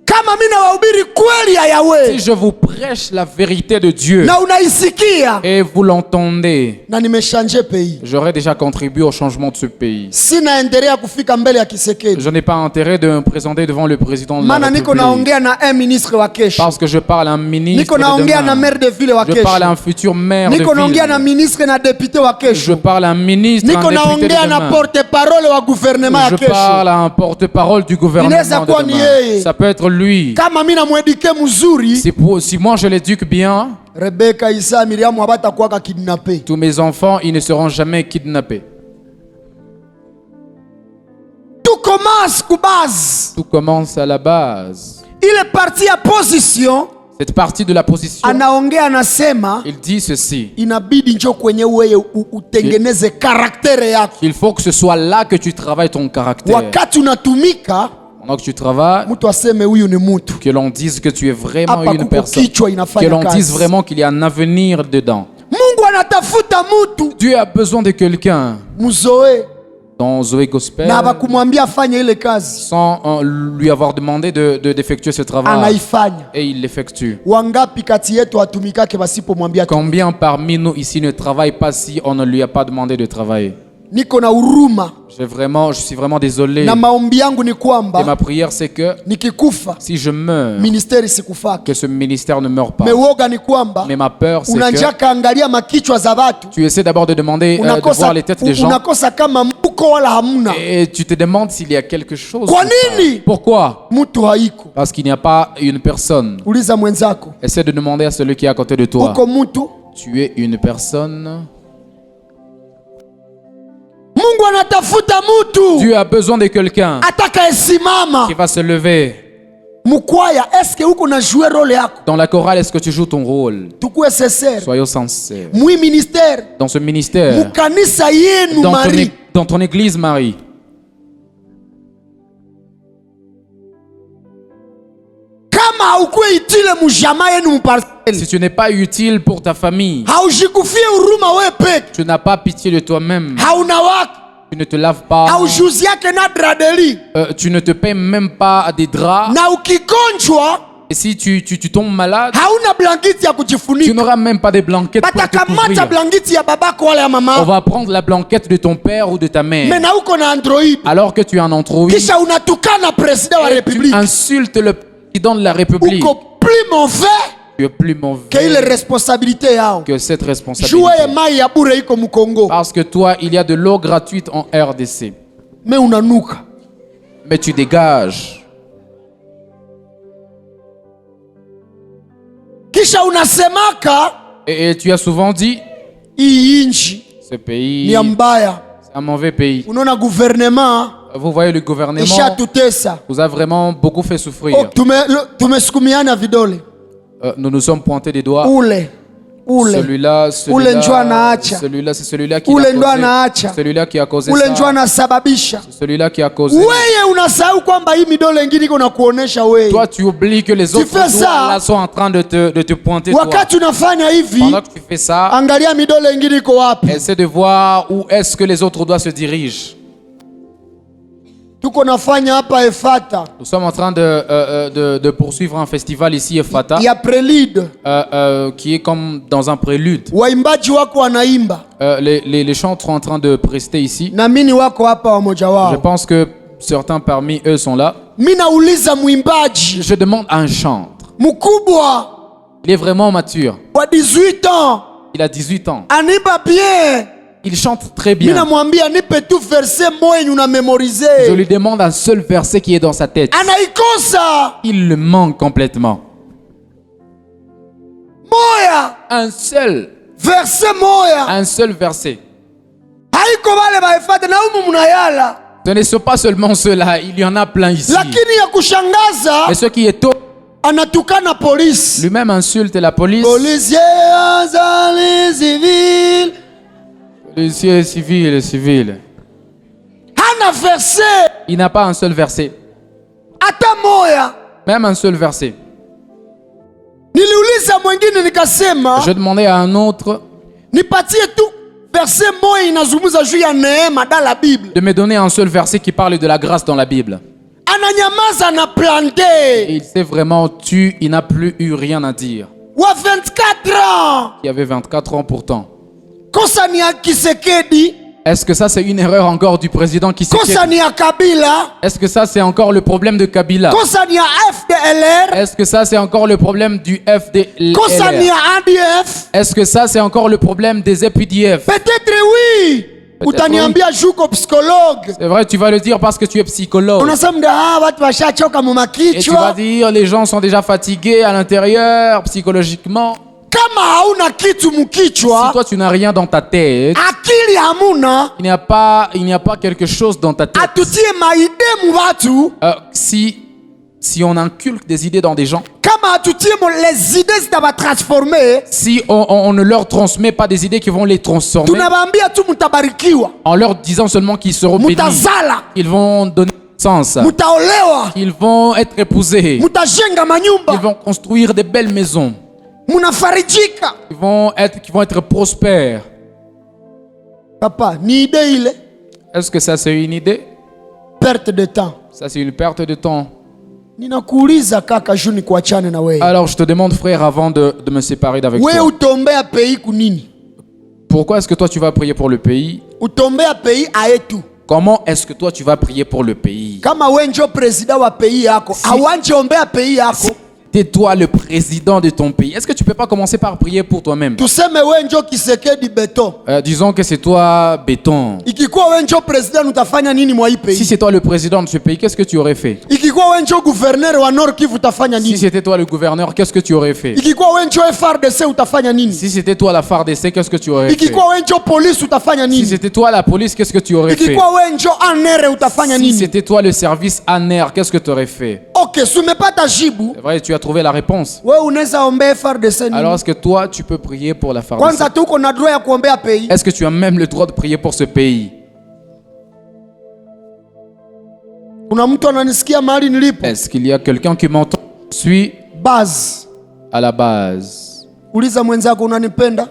kama mimi nawahubiri kweli ya si Yahweh je vous prêche la vérité de Dieu na unaisikia et vous l'entendez, na nimeshanje pays, j'aurais déjà contribué au changement de ce pays. sina endelea kufika mbele ya Kisekedi, Je n'ai pas intérêt de me présenter devant le président de la maana niko République naongea na un ministre wa kesho, parce que je parle à un ministre niko de naongea na demain. maire de ville wa Je parle à kesho, un futur maire de niko naongea na ville. ministre na député wa Je kesho, parle à un ministre, niko un député de naongea na demain. porte-parole wa gouvernement ya Je kesho. parle à un porte-parole du gouvernement Inaweza kuwa de ni demain. yeye. Ça peut être lui. Kama mimi namwedike mzuri, Si moi je l'éduque bien, Rebeka, Isa, Miriam habatakuwaka kidnappé. tous mes enfants, ils ne seront jamais kidnappés. Tout commence ku base. Tout commence à la base. Il est parti à position, Cette partie de la position, anaongea anasema il dit ceci. inabidi njo kwenye wewe utengeneze karaktere yako. Il faut que ce soit là que tu travailles ton caractère. Wakati unatumika, Pendant que tu travailles, mtu aseme huyu ni mtu. que l'on dise que tu es vraiment Hapa une kuko personne. kichwa Que inafanya l'on dise kazi. vraiment qu'il y a un avenir dedans. Mungu anatafuta mtu Dieu a besoin de quelqu'un mzoe dans Zoé Gospel na abakumwambia afanye ile kazi, sans lui avoir demandé d'effectuer ce travail. anaifanya. Et il l'effectue. Wangapi kati yetu atumikake basipomwambia tu? Combien parmi nous ici ne travaillent pas si on ne lui a pas demandé de travailler? Niko na huruma Je suis vraiment désolé. na maombi yangu ni Et ma kwamba prière c'est que nikikufa si je meurs, ministeri sikufake. que ce ministère ne meure pas. Mewoga ni kwamba Mais ma peur c'est que unajaka angalia makichwa za watu, tu essaies d'abord de demander, de unakosa, voir les têtes des gens. unakosa kama mko wala hamuna. Et tu te demandes s'il y a quelque chose. Kwa ou pas. nini Pourquoi? mtu haiko? Parce qu'il n'y a pas une personne. Uliza mwenzako, Essaie de demander à celui qui est à côté de toi. uko mtu? Tu es une personne. Mungu anatafuta mtu Dieu a besoin de quelqu'un atakayesimama qui va se lever, mukwaya eske uko na jouer role yako? Dans la chorale, est-ce que tu joues ton rôle? Tukue sincere. Soyons sincères. Mwi ministère. Dans ce ministère, Mukanisa yenu Marie. dans ton église, Marie. Kama haukue itile mujama yenu muparcelle. Si tu n'es pas utile pour ta famille, Haujikufie huruma we peke. tu n'as pas pitié de toi-même, Hauna wako. tu ne te laves pas, Haujuzi yake na dradeli. tu ne te payes même pas des draps, Na ukigonjwa et si tu tombes malade, hauna blanketi ya tu kujifunika. n'auras même pas des blanquettes pour te Batakamata couvrir. blanketi ya babako wala ya On mama. va prendre la blanquette de ton père ou de ta mère. Mena uko na Android. Alors que tu es en Android, Kisha unatukana president wa tu republique. insultes le président de la République. Uko plus mauvais Tu es plus que mauvais ile responsabilité yao. que cette Jouer responsabilité. mai ya bure iko mu Congo. Parce que toi, il y a de l'eau gratuite en RDC. Me unanuka. Mais tu dégages. Kisha unasemaka Et tu as souvent dit, hii inchi ce ni pays, ya mbaya. c'est un mauvais pays. Unaona gouvernement Vous voyez, le gouvernement ishatutesa. vous a vraiment beaucoup fait souffrir. Oh, tumesukumiana vidole. Nous nous sommes pointés des doigts. Ule Celui-là, Ule njo anaacha. celui-là, c'est celui-là qui Ule a ndo anaacha. causé. Celui-là qui a causé ule njo ça. anasababisha. Celui-là qui a causé. Weye unasahau kwamba hii midole ingine iko na kuonesha weye. Toi, tu oublies que les autres fais ça. doigts là sont en train de te pointer toi. Wakati unafanya hivi, Pendant que tu fais ça, angalia midole ingine iko wapi. essaie de voir où est-ce que les autres doigts se dirigent. Tuko nafanya hapa Efata Nous sommes en train de poursuivre un festival ici, Efata, ya Prelude. qui est comme dans un prélude. Waimbaji wako wanaimba Les chantres sont en train de prester ici. na mini wako hapa wamoja Je wao. pense que certains parmi eux sont là. Mimi nauliza mwimbaji Je demande à un chantre. mkubwa Il est vraiment mature. wa 18 ans Il a 18 ans. aniba bien. Il chante très Mimi bien. namwambia nipe tu verse moja yenye una Je memorize. lui demande un seul verset qui est dans sa tête. Anaikosa Il le manque complètement. moya, Un seul verset. haiko wale ba Efata na umu munayala. Ce ne sont pas seulement ceux-là, il y en a plein ici. Lakini ya kushangaza Mais ce qui est tôt, anatukana polisi. lui-même insulte la police. Policier azali civil. Policier civil. Hana verse Il n'a pas un seul verset. hata moya. Même un seul verset. Niliuliza mwingine nikasema Je demandais à un autre nipatie tu verse moja inazungumza juu ya neema dans la Bible. de me donner un seul verset qui parle de la grâce dans la Bible. Ananyamaza na Et planté. il s'est vraiment tu, il n'a plus eu rien à dire. Wa 24 ans. Il avait 24 ans pourtant. Kosa ni ya Kisekedi. Est-ce que ça c'est une erreur encore du président qui Kosa ni ya Kabila. Est-ce que ça c'est encore le problème de Kabila? Kosa ni ya FDLR. Est-ce que ça c'est encore le problème du Kosa ni FDLR? ya ADF. Est-ce que ça c'est encore le problème des EPDF? Peut-être oui. Utaniambia juko psychologue. C'est vrai, tu vas le dire parce que tu es psychologue. Unasema watu washachoka mu Et tu vas makichwa. dire les gens sont déjà fatigués à l'intérieur, psychologiquement. Kama hauna kitu Si mukichwa, toi tu n'as rien dans ta tête, akili hamuna, il n'y a pas quelque chose dans ta tête. atutie maide mu watu. Si on inculque des idées dans des gens, Kama atutie les idées zitabatransformer, si on ne leur transmet pas des idées qui vont les transformer, tunabambia tu mutabarikiwa, en leur disant seulement qu'ils seront bénis, mutazala, ils vont donner sens, mutaolewa, ils vont être épousés, mutajenga ils manyumba, vont construire des belles maisons, munafarijika. ils vont être prospères. Papa, ni ide ile Est-ce que ça c'est une idée? perte de temps. Ça c'est une perte de temps. Ninakuuliza kaka juu ni kuachane na wewe. Alors je te demande frère avant de me séparer d'avec Wewe toi. utombea pays kunini? Pourquoi est-ce que toi tu vas prier pour le pays? Utombea pays aetu. Comment est-ce que toi tu vas prier pour le pays? Kama wewe ndio president wa pays yako, hawanje ombea pays yako. T'es toi le président de ton pays. Est-ce que tu peux pas commencer par prier pour toi-même? Tuseme wewe ndio Kisekedi beton. Disons que c'est toi béton. Ikikuwa wewe ndio president utafanya nini mwa hii Si pays? c'est toi le président de ce pays, qu'est-ce que tu aurais fait? Ikikuwa wewe ndio gouverneur wa Nord Kivu utafanya Si nini? c'était toi le gouverneur, qu'est-ce que tu aurais fait? Ikikuwa wewe ndio FARDC utafanya nini? Si c'était toi la FARDC, qu'est-ce que tu aurais fait? Ikikuwa wewe ndio police utafanya Si nini? c'était toi la police, qu'est-ce que tu aurais fait? Ikikuwa wewe ndio ANR utafanya Si nini? c'était toi le service ANR, qu'est-ce que tu aurais fait? Ok, sumepata jibu. C'est vrai, tu as trouvé la réponse. Wewe unaweza ombea FARDC nini? Alors est-ce que toi, tu peux prier pour la FARDC? Kwanza tu uko na droit ya kuombea pays. Est-ce que tu as même le droit de prier pour ce pays? Kuna mtu ananisikia mahali nilipo? Est-ce qu'il y a quelqu'un qui m'entend? Je suis Base. à la base. Uliza mwenzako unanipenda?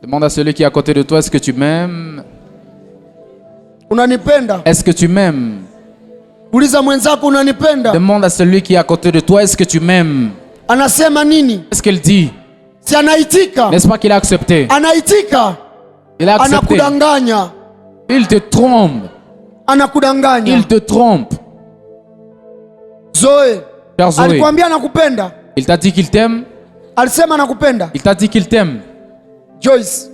Demande à celui qui est à côté de toi, est-ce que tu m'aimes? Unanipenda? Est-ce que tu m'aimes? Uliza mwenzako unanipenda? Demande à celui qui est à côté de toi, est-ce que tu m'aimes? Anasema nini? Qu'est-ce qu'il dit? Si anaitika? N'est-ce pas qu'il a accepté? Anaitika? Il a accepté. Anakudanganya. Il te trompe. Anakudanganya. Il te trompe. Zoe. Cher Zoé, Alikwambia anakupenda? il t'a dit qu'il t'aime? Alisema anakupenda? Il t'a dit qu'il t'aime? Joyce,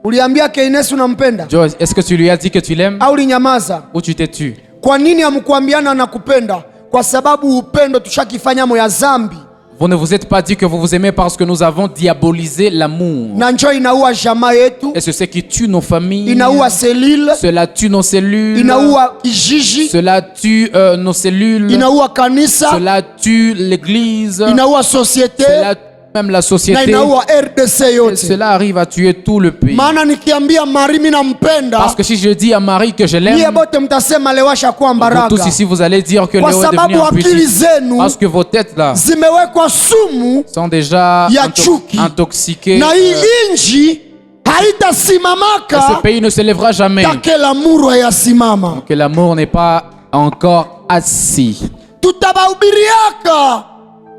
uliambia Keines unampenda? Joyce, est-ce que tu lui as dit que tu l'aimes? Au ulinyamaza? Ou tu t'es tu? Kwa nini hamkuambiana anakupenda? Kwa sababu upendo tushakifanya moya zambi. Vous ne vous êtes pas dit que vous vous aimez parce que nous avons diabolisé l'amour. Na njoo inaua jamaa yetu. Et c'est ce qui tue nos familles. Inaua selile. Cela tue nos cellules. Inaua kijiji. Cela tue nos cellules. Inaua kanisa. Cela tue l'église. Inaua société. Cela tue même la Na société. inaua RDC Et yote. cela arrive à tuer tout le pays. Maana nikiambia Mari mimi nampenda, Parce que si je dis à Marie que je niye l'aime, bote mtasema Lewasha kuwa vous mbaraga. tous ici vous allez dire que Kwa Léo est devenu sababu un akili petit. zenu Parce que vos têtes là zimewekwa sumu sont déjà ya chuki. intoxiquées. Na hii inji Et ce haitasimamaka pays ne se lèvera jamais. take l'amour hayasimama. Que l'amour n'est pas encore assis. Tutabahubiriaka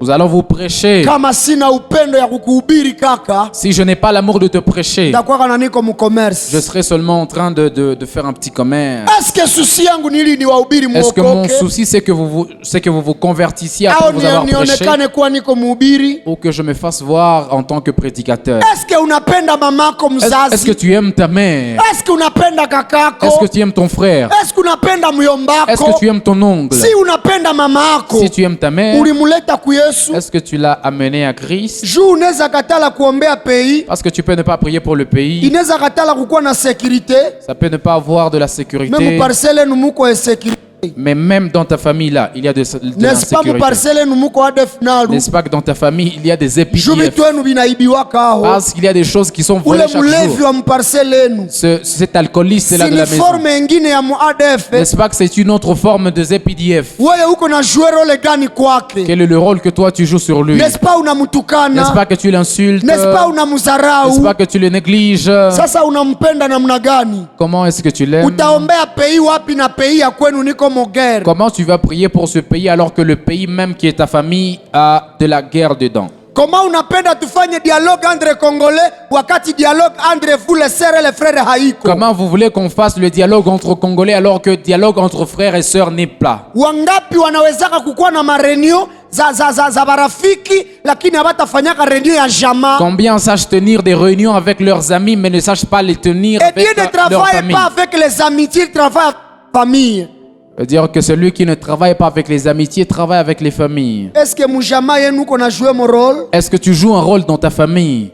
Nous allons vous prêcher. kama sina upendo ya kukuhubiri kaka, Si je n'ai pas l'amour de te prêcher, ndakuwa na niko mu commerce. je serai seulement en train de faire un petit commerce. Est-ce que susi yangu nili ni wahubiri Est-ce que mon muokoke souci c'est que vous convertissiez après au vous avoir prêché, nionekane kuwa niko mhubiri? ou que je me fasse voir en tant que prédicateur? Est-ce que unapenda mamako Est-ce que mzazi? tu aimes ta mère? Est-ce que unapenda kakako? Est-ce que tu aimes ton frère? Est-ce que unapenda Est-ce que myombako? tu aimes ton oncle? Si unapenda mama yako, Si tu aimes ta mère, ulimuleta ku Yesu. est-ce que tu l'as amené à Christ? Juu unaweza katala kuombea pays, Parce que tu peux ne pas prier pour le pays, inaweza katala kukuwa na sécurité, ça peut ne pas avoir de la même sécurité, parcelle nu muko insécurité. mais même dans ta famille là, il y a de N'est-ce pas mu l'insécurité. parcelle nu muko ADF nalu? N'est-ce pas que dans ta famille, il y a des Juu épidémies? vitu wenu vinaibiwaka aho. Parce qu'il y a des choses qui sont volées Ule chaque mulevi jour. wa mparcelle yenu. Cet alcooliste là de la Si maison. forme ingine ya mu ADF. N'est-ce pas que c'est une autre forme de ZPDF? Wewe uko na jouer role gani kwake? Quel est le rôle que toi tu joues sur lui? N'est-ce pas N'est-ce unamutukana? pas que tu l'insultes? N'est-ce pas N'est-ce unamudharau? pas que tu le négliges? Sasa unampenda namna gani? Comment est-ce que tu l'aimes? Utaombea pays wapi na pays ya kwenu niko mogere? Comment tu vas prier pour ce pays alors que le pays même qui est ta famille a de la guerre dedans? Comment unapenda tufanye dialogue entre Congolais wakati dialogue entre vous les sœurs et les frères haiko? Comment vous voulez qu'on fasse le dialogue entre Congolais alors que le dialogue entre frères et sœurs n'est pas? Wangapi wanawezaka kukuwa na marenio za barafiki lakini habatafanyaka renio ya jamaa? Combien sachent tenir des réunions avec leurs amis mais ne sachent pas les tenir Et Dieu avec ne leur travaille famille? pas avec les amitiés, il travaille avec la famille. C'est-à-dire que celui qui ne travaille pas avec les amitiés travaille avec les familles. Est-ce que mujama yenu kona jouer mon rôle? Est-ce que tu joues un rôle dans ta famille?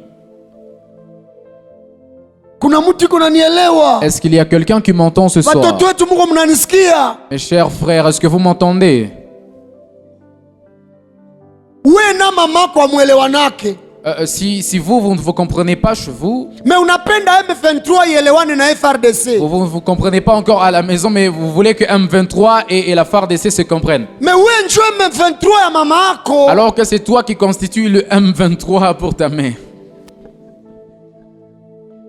Kuna mtu kuna nielewa? Est-ce qu'il y a quelqu'un qui m'entend ce soir? Watoto wetu mko mnanisikia? Mes chers frères, est-ce que vous m'entendez? Wewe na mamako amuelewanake. Si vous ne vous comprenez pas chez vous, Mais unapenda M23 ielewane na FRDC. vous ne vous comprenez pas encore à la maison, mais vous voulez que M23 et la FARDC se comprennent. Mais wewe njoo M23 ya mama yako. Alors que c'est toi qui constitue le M23 pour ta mère.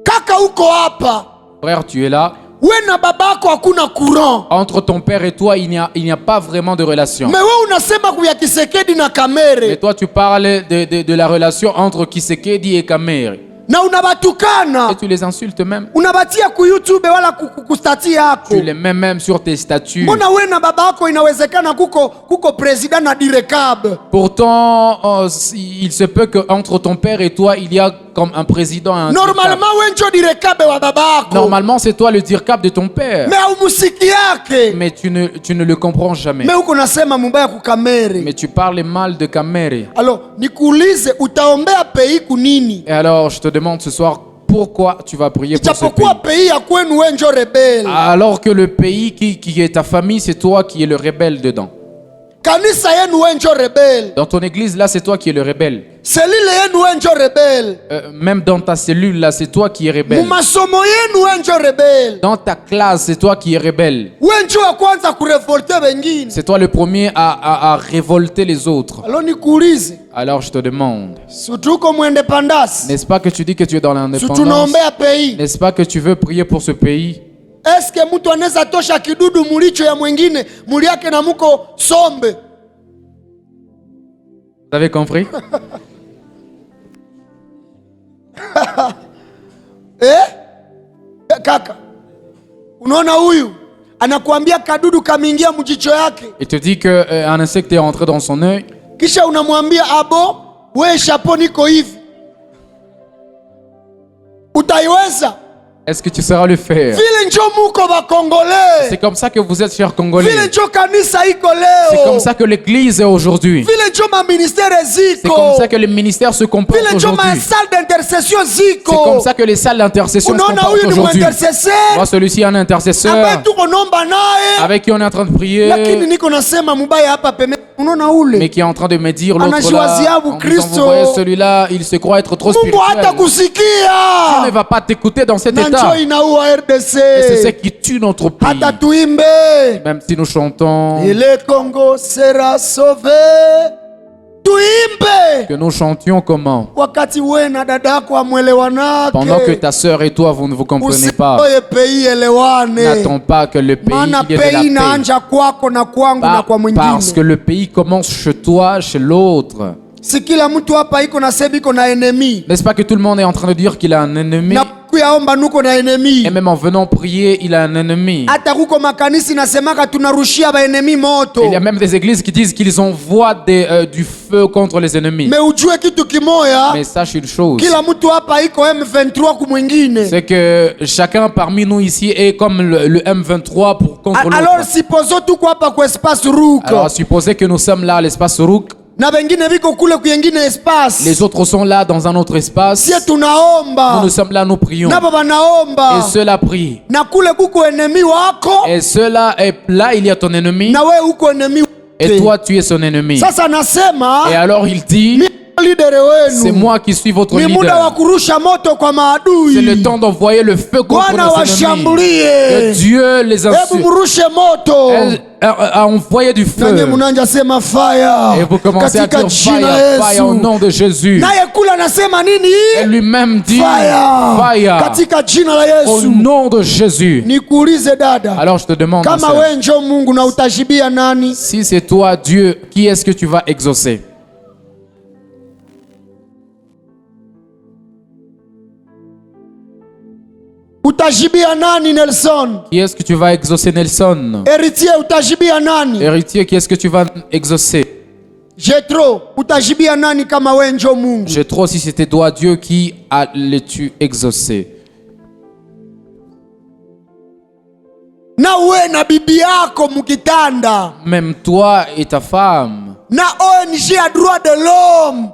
Kaka uko hapa. Frère, tu es là. Wewe na babako hakuna courant. Entre ton père et toi, il n'y a pas vraiment de relation. Mais wewe unasema kuya Kisekedi na Kamere. Mais toi, tu parles de la relation entre Kisekedi et Kamere. Na unabatukana. Et tu les insultes même. Unabatia ku YouTube wala ku stati yako. Tu les mets même sur tes statuts. Mbona wewe na babako inawezekana kuko president na direcable? Pourtant, il se peut qu'entre ton père et toi, il y a comme un président et un Normalement wewe ndio direcable wa babako. Normalement, c'est toi le dircap de ton père. Mais umusiki yake. Mais tu ne le comprends jamais. Mais uko nasema mubaya ku Kamere. Mais tu parles mal de Kamere. Alors, nikuulize utaombea pays kunini? Et alors, je te demande ce soir, pourquoi tu vas prier pour ce Ijapokuwa pays? pays ya kwenu wewe ndio rebelle. Alors que le pays qui est ta famille, c'est toi qui es le rebelle dedans. kanisa yenu wenjo rebel, Dans ton église, là, c'est toi qui es le rebelle. selile yenu wenjo rebel, Même dans ta cellule, là, c'est toi qui es rebelle. mumasomo yenu wenjo rebel, Dans ta classe, c'est toi qui es rebelle. wenjo wa kwanza kurevolte wengine. C'est toi le premier à révolter les autres. Alo nikuulize, Alors je te demande, sutuko mwendepandasi, n'est-ce pas que tu dis que tu es dans l'indépendance? sutunaombea pays, N'est-ce pas que tu veux prier pour ce pays? eske mtu anaweza tosha kidudu mulicho ya mwingine muli yake na muko sombe? Vous avez compris? Kaka, unaona huyu anakuambia kadudu kameingia mjicho yake, Il te dit qu'un insecte est rentré dans son œil. kisha unamwambia abo, we chapeau niko hivi, utaiweza? Est-ce que tu sauras le faire? Vile njo muko bakongole, C'est comme ça que vous êtes, chers Congolais. vile njo kanisa iko C'est comme leo, ça que l'église est aujourd'hui. vile njo maministere C'est comme ziko, ça que les ministères se comportent vile njo aujourd'hui. masalle d'intercession C'est comme ziko. ça que les salles d'intercession se Unaona comportent huyu ni aujourd'hui. mwintercesseur Moi, celui-ci est un intercesseur ambaye tuko nomba naye, avec qui on est en train de prier, lakini niko nasema mubaya hapa pembeni. Unaona ule mais qui est en train de me dire l'autre Anajiwazia là, bu en disant, Kristo. vous voyez, celui-là, il se croit être trop Mungu hata spirituel. Dieu kusikia ne va pas t'écouter dans cet na état. njo inaua RDC. Et c'est ce qui tue notre pays. Hata tuimbe Même si nous chantons, et le Congo sera sauvé, tuimbe que nous chantions comment? wakati we na dada yako amwelewanake, Pendant que ta sœur et toi, vous ne vous comprenez pas. usioye pays elewane, N'attends pas que le pays maana il y ait de pays la paix. inaanja kwako na kwangu na kwa Parce que mwingine. le pays commence chez toi, chez l'autre. Si kila mtu hapa iko na sebi iko na enemi, N'est-ce pas que tout le monde est en train de dire qu'il a un ennemi? na kuyaomba nuko na enemi. Et même en venant prier, il a un ennemi. Hata kuko makanisi nasemaka tunarushia ba enemi moto. Il y a même des églises qui disent qu'ils envoient du feu contre les ennemis. Me ujue kitu kimoya, Mais sache une chose, kila mtu hapa iko M23 kumwingine. c'est que chacun parmi nous ici est comme le M23 pour contre Alors l'autre. sipozo tuko hapa kwa espace Ruka. Alors supposez que nous sommes là à l'espace Rouk, Na wengine viko kule kuyengine espace. les autres sont là dans un autre espace. Sie Nous, tunaomba. nous sommes là, nous prions. Nabo Et banaomba. ceux-là prient. Na kule kuko enemi wako. Et ceux-là, là il y a ton ennemi. Na we uko enemi Et wake. toi, tu es son ennemi. Sasa nasema Et alors il dit, mi leader c'est wenu. moi qui suis votre Ni muda wa leader. kurusha moto kwa maadui. C'est le temps d'envoyer le feu contre Bwana nos ennemis. Que washambulie. Dieu les Hebu insulte. murushe moto. A envoyé du Nanye feu. munanja sema fire. Et vous commencez à Katika dire jina fire, fire au Yesu. nom de Jésus. Naye kula anasema Et nini? lui-même dit Fire. fire Katika jina la au Yesu. nom de Jésus. Nikuulize dada, Alors je te demande, ma kama sœur, we njo Mungu na utajibia nani? si c'est toi Dieu, qui est-ce que tu vas exaucer? Utajibia nani Nelson? Qui est-ce que tu vas exaucer, Nelson? Héritier utajibia nani? Héritier, qui est-ce que tu vas exaucer? Jetro utajibia nani kama we njo Mungu? J'ai trop si c'était toi Dieu, qui allais-tu exaucer? Na we na bibi yako mukitanda, Même toi et ta femme, na ONG ya droit de l'homme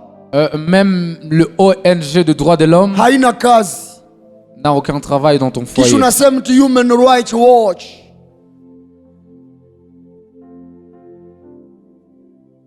même le ONG de droits de l'homme haina kazi. n'a aucun travail dans ton Kisha foyer. unasema tu Human Rights Watch,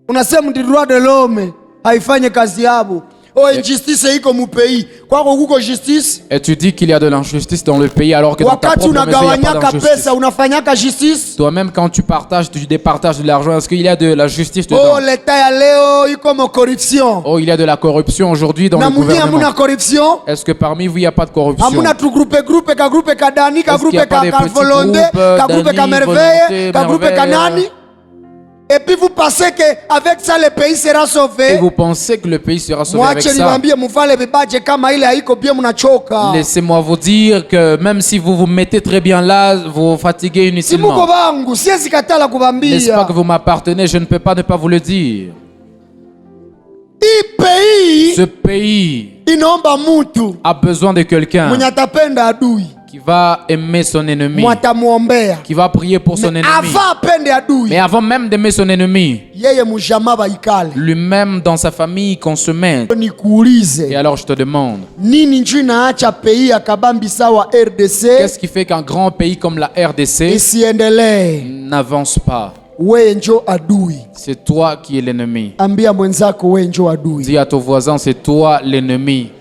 unasema ti droit de l'homme haifanye kazi yabo. Oh, injustice iko mupei kwako, kuko justice? Et tu dis qu'il y a de l'injustice dans le pays alors que dans ta Wakati propre maison, il n'y a pas unagawanyaka d'injustice. pesa unafanyaka justice? Toi-même, quand tu partages, tu départages de l'argent, est-ce qu'il y a de la justice Oh, dedans? leta ya leo iko mo corruption. Oh, il y a de la corruption aujourd'hui dans Na le muni hamuna gouvernement. corruption? Est-ce que parmi vous, il n'y a pas de corruption? Hamuna tu groupe ka groupe ka Dani ka Est-ce qu'il y groupe a pas des ka petits Volonté groupes, ka groupe Dani, ka Merveille Volonté, ka groupe ka Merveille, nani? Et puis vous pensez que avec ça le pays sera Et sauvé? vous pensez que le pays sera sauvé avec Mwache ça? niwaambie mufale vibaje kama ile haiko bien mnachoka. Laissez-moi vous dire que même si vous vous mettez très bien là, vous vous fatiguez Si muko inutilement. bangu siwezi katala N'est-ce pas kubambia. que vous m'appartenez? Je ne peux pas ne pas vous le dire. Hii pays Ce pays inaomba mutu a besoin de quelqu'un mwenye atapenda adui, qui va aimer son ennemi, mwatamuombea. qui va prier pour son ennemi. Ava apende adui, Mais avant même d'aimer son ennemi, yeye mujama baikale. lui-même dans sa famille qu'on se mette. Et Nikuulize, alors je te demande, nini nju inaacha pays ya kabambi sawa RDC qu'est-ce qui fait qu'un grand pays comme la RDC isiendelee? n'avance pas? we njo adui. C'est toi qui es l'ennemi. Ambia mwenzako we njo adui. Dis à ton voisin, c'est toi l'ennemi.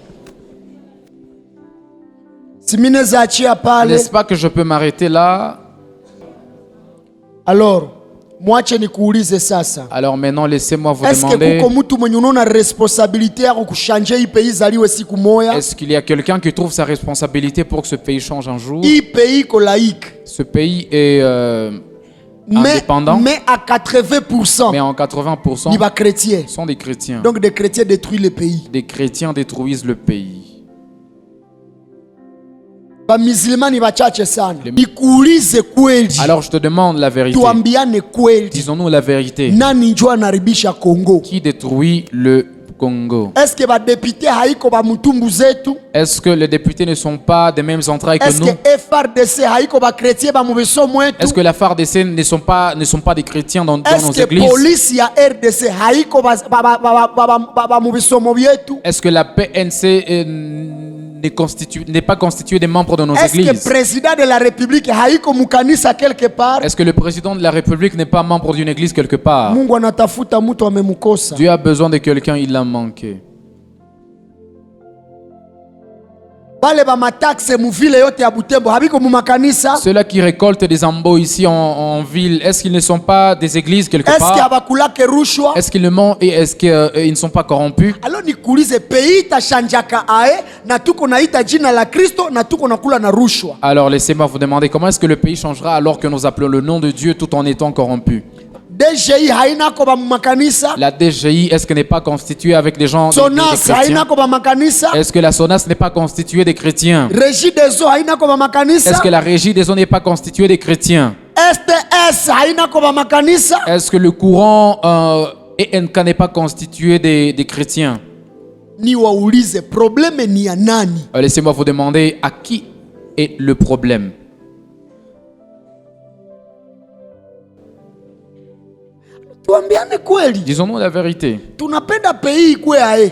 Simineza achia pale. N'est-ce pas que je peux m'arrêter là? Alors, mwache nikuulize sasa. Alors maintenant, laissez-moi vous Est-ce que demander, kuko mtu mwenye unaona responsabilité yako kushanje hii pays zaliwe siku moya? est-ce qu'il y a quelqu'un qui trouve sa responsabilité pour que ce pays change un jour? Hii pays iko laïque. Ce pays est indépendant, Mais à 80%, mais en 80% ni ba chrétiens. sont des chrétiens. Donc des chrétiens détruisent le pays. Des chrétiens détruisent le pays. Ba musulmans ni bachache sana. Les- Nikuulize kweli. Alors je te demande la vérité. Tuambiane kweli. Disons-nous la vérité. Nani njo anaribisha Congo? Qui détruit le Congo? Est-ce que ba député haiko ba mutumbu zetu? Est-ce que les députés ne sont pas des mêmes entrailles que Est-ce nous? que FRDC haiko ba chrétien ba mubeso mwetu? Est-ce que la FARDC ne sont pas des chrétiens dans nos Est-ce que églises? police ya RDC haiko ba mubeso mwetu? Est-ce que la PNC n'est pas constituée des membres de nos Est-ce que églises? président de la République haiko mukanisa quelque part? Est-ce que le président de la République n'est pas membre d'une église quelque part? Mungu anatafuta mtu amemukosa. Dieu a besoin de quelqu'un, il l'a manqué. Bale ba mataxe mu ville yote ya Butembo habiko mu makanisa? Ceux-là qui récoltent des impôts ici en ville, est-ce qu'ils ne sont pas des églises quelque Est-ce que part? abakulake rushwa? Est-ce qu'ils le mentent et est-ce qu'ils ne sont pas corrompus? Alors nikuulize, pays tashanjaka ae na tuko naita jina la Kristo na tuko nakula na rushwa. Alors laissez-moi vous demander, comment est-ce que le pays changera alors que nous appelons le nom de Dieu tout en étant corrompus? DGI haina ko ba mu makanisa? La DGI, est-ce qu'elle n'est pas constituée avec des gens des Sonas chrétiens? haina ko ba makanisa? Est-ce que la SONAS n'est pas constituée des chrétiens? Régie des eaux haina ko ba makanisa? Est-ce que la régie des eaux n'est pas constituée des chrétiens? STS haina ko ba makanisa? Est-ce que le courant ENK n'est pas constitué des chrétiens? Ni waulize probleme ni ya nani? Laissez-moi vous demander, à qui est le problème? Tuambiane kweli. Disons-nous la vérité. Tunapenda pays ikwe ae.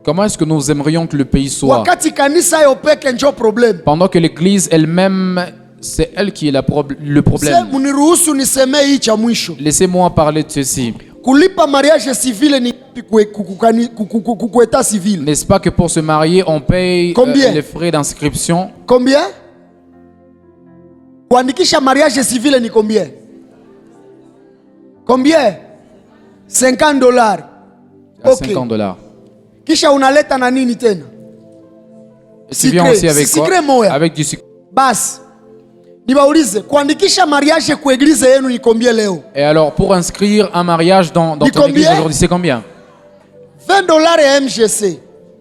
Comment est-ce que nous aimerions que le pays soit? Wakati kanisa yo peke njo problème. Pendant que l'Église elle-même, c'est elle qui est le Se problème. muniruhusu niseme hii cha mwisho. Laissez-moi parler de ceci. Kulipa mariage civile ni kukueta civile. N'est-ce pas que pour se marier, on paye Combien? les frais d'inscription? Combien? Kuandikisha mariage civile ni combien? Combien? $50. Ok. $50. Kisha unaleta na nini tena? Et tu viens aussi avec quoi? Sikre moya. Avec du sucre. Basi. Nibaulize, kuandikisha mariage ku eglise yenu ni combien leo? Et alors, pour inscrire un mariage dans Ni ton église combien? aujourd'hui, c'est combien? $20 ya MGC.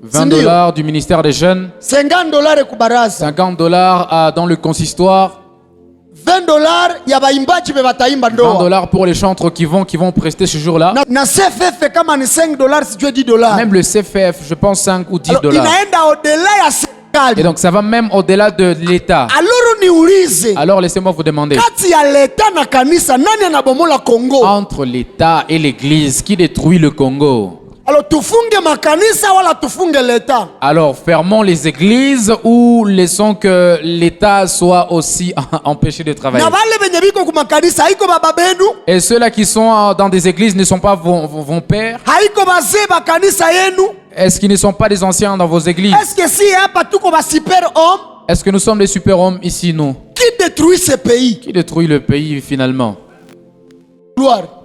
$20 du ministère des Jeunes, $50 ku baraza. $50 dans le consistoire, $20 ya baimbaji be bataimba ndoa. $20 pour les chantres qui vont prester ce jour-là. Na CFF kama ni $5 sijue $10. Même le CFF, je pense 5 ou $10. Alors, inaenda au-delà ya serikali. Et donc, ça va même au-delà de l'État. Alors niulize, Alors, laissez-moi vous demander, kati ya leta na kanisa nani anabomola Kongo? entre l'État et l'Église, qui détruit le Congo? Alors tufunge makanisa wala tufunge leta? Alors, fermons les églises ou laissons que l'État soit aussi empêché de travailler? Na wale benye biko ku makanisa haiko baba benu? Et ceux-là qui sont dans des églises ne sont pas vos pères? Haiko bazee ba kanisa yenu? Est-ce qu'ils ne sont pas des anciens dans vos églises? Est-ce que si hapa tuko ba super homme? Est-ce que nous sommes des super-hommes ici, nous? Qui détruit ce pays? Qui détruit le pays finalement? Gloire.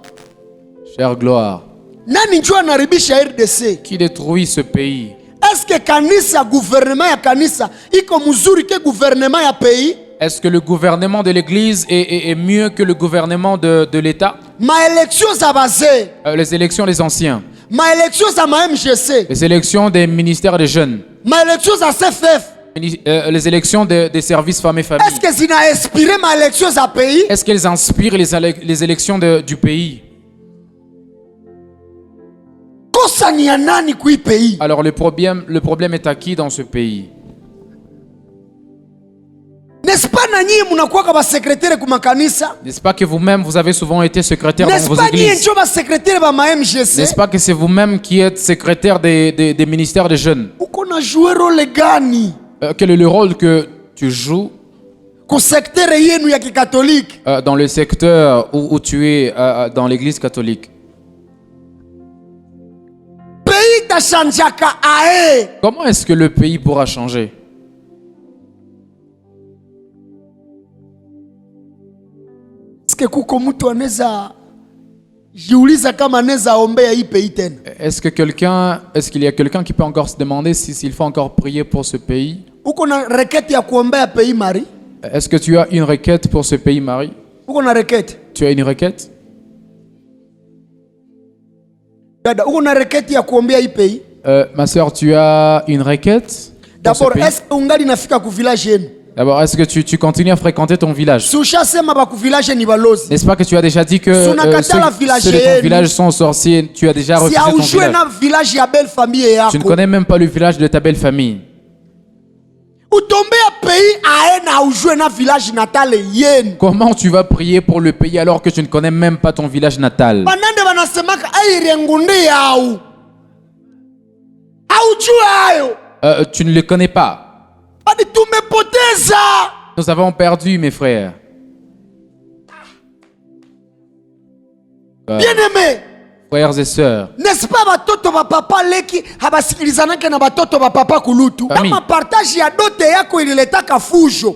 Chère gloire. Nani njoo anaribisha RDC? Qui détruit ce pays? Est-ce que kanisa, gouvernement ya kanisa iko mzuri ke gouvernement ya pays? Est-ce que le gouvernement de l'église est mieux que le gouvernement de l'État? Ma élection za bazee. Les élections des anciens. Ma élection za ma MGC. Les élections des ministères des jeunes. Ma élection za CFF. Les élections des services femmes et familles. Est-ce que zina inspiré ma élection za pays? Est-ce qu'elles inspirent les élections du pays? Kosa ni ya nani kui pays? Alors le problème est à qui dans ce pays? N'est-ce pas na nyie munakuwa ba secrétaire ku makanisa? N'est-ce pas que vous-même, vous avez souvent été secrétaire dans N'est-ce vos pas nyie églises? njo ba secrétaire ba ma MGC? N'est-ce pas que c'est vous-même qui êtes secrétaire des ministères des jeunes? Uko na jouer role gani? Quel est le rôle que tu joues? ku sektere yenu ya kikatoliki, dans le secteur où tu es dans l'église catholique, pays tashanjaka ae. comment est-ce que le pays pourra changer? Eske kuko mtu anaweza jiuliza kama anaweza ombea hii pays tena? Est-ce qu'il y a quelqu'un qui peut encore se demander s'il faut encore prier pour ce pays? Uko na reketi ya kuombea pays Marie? Est-ce que tu as une requête pour ce pays, Marie? Uko na reketi? Tu as une requête? Dada, uko na reketi ya kuombea hii pays? Ma soeur, tu as une requête pour ce D'abord, pays? est-ce que ungali nafika ku village yenu? D'abord, est-ce que tu continues à fréquenter ton village? Si ushasema ba ku village ni balozi. N'est-ce pas que tu as déjà dit que ceux de ton village sont sorciers? Tu as déjà Si refusé ton haujue village. na village ya belle famille Tu ne yako. connais même pas le village de ta belle famille. Utombea pays ae na haujue na village natale yenu. Comment tu vas prier pour le pays alors que tu ne connais même pas ton village natal? Banande banasemaka aire ngundi yao. Haujue hayo. Tu ne le connais pas. Badi tumepoteza. Nous avons perdu, mes frères. Bien-aimé, Frères et sœurs, n'est-ce pas batoto ba papa leki habasikilizanake na batoto ba papa kulutu? Ami. Kama partage ya dote yako ililetaka fujo,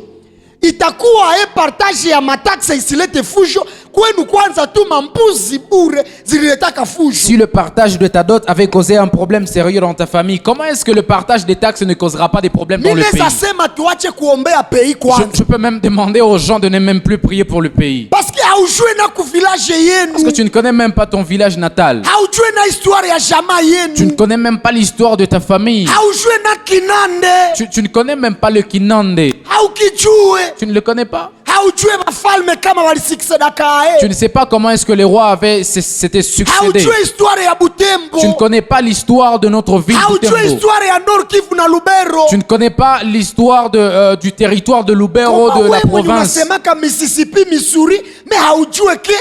itakuwa partage ya mataxe isilete fujo kwenu. Kwanza tu mambuzi bure zililetaka fujo. si le partage de ta dot avait causé un problème sérieux dans ta famille, comment est-ce que le partage des taxes ne causera pas des problèmes dans le pays? Ninaweza sema tuache kuombea pays kwanza. Je peux même demander aux gens de ne même plus prier pour le pays. Parce que haujue na ku village Parce que yenu. tu ne connais même pas ton village natal. Haujue na histoire ya jamaa Tu ne yenu. connais même pas l'histoire de ta famille. Haujue na kinande. Tu ne connais même pas le Kinande. Haukijue. Tu ne le connais pas. Haujue bafalme kama walisiksedaka Tu ae. ne sais pas comment est-ce que les rois s'étaient succédés. Haujue histoire ya Butembo. Tu ne connais pas l'histoire de notre ville Haujue Butembo. histoire ya Nord Kivu na Lubero. Tu ne connais pas l'histoire du territoire de Lubero, Kama de la wewe mwenye province. unasemaka Mississippi, Missouri, me haujue ke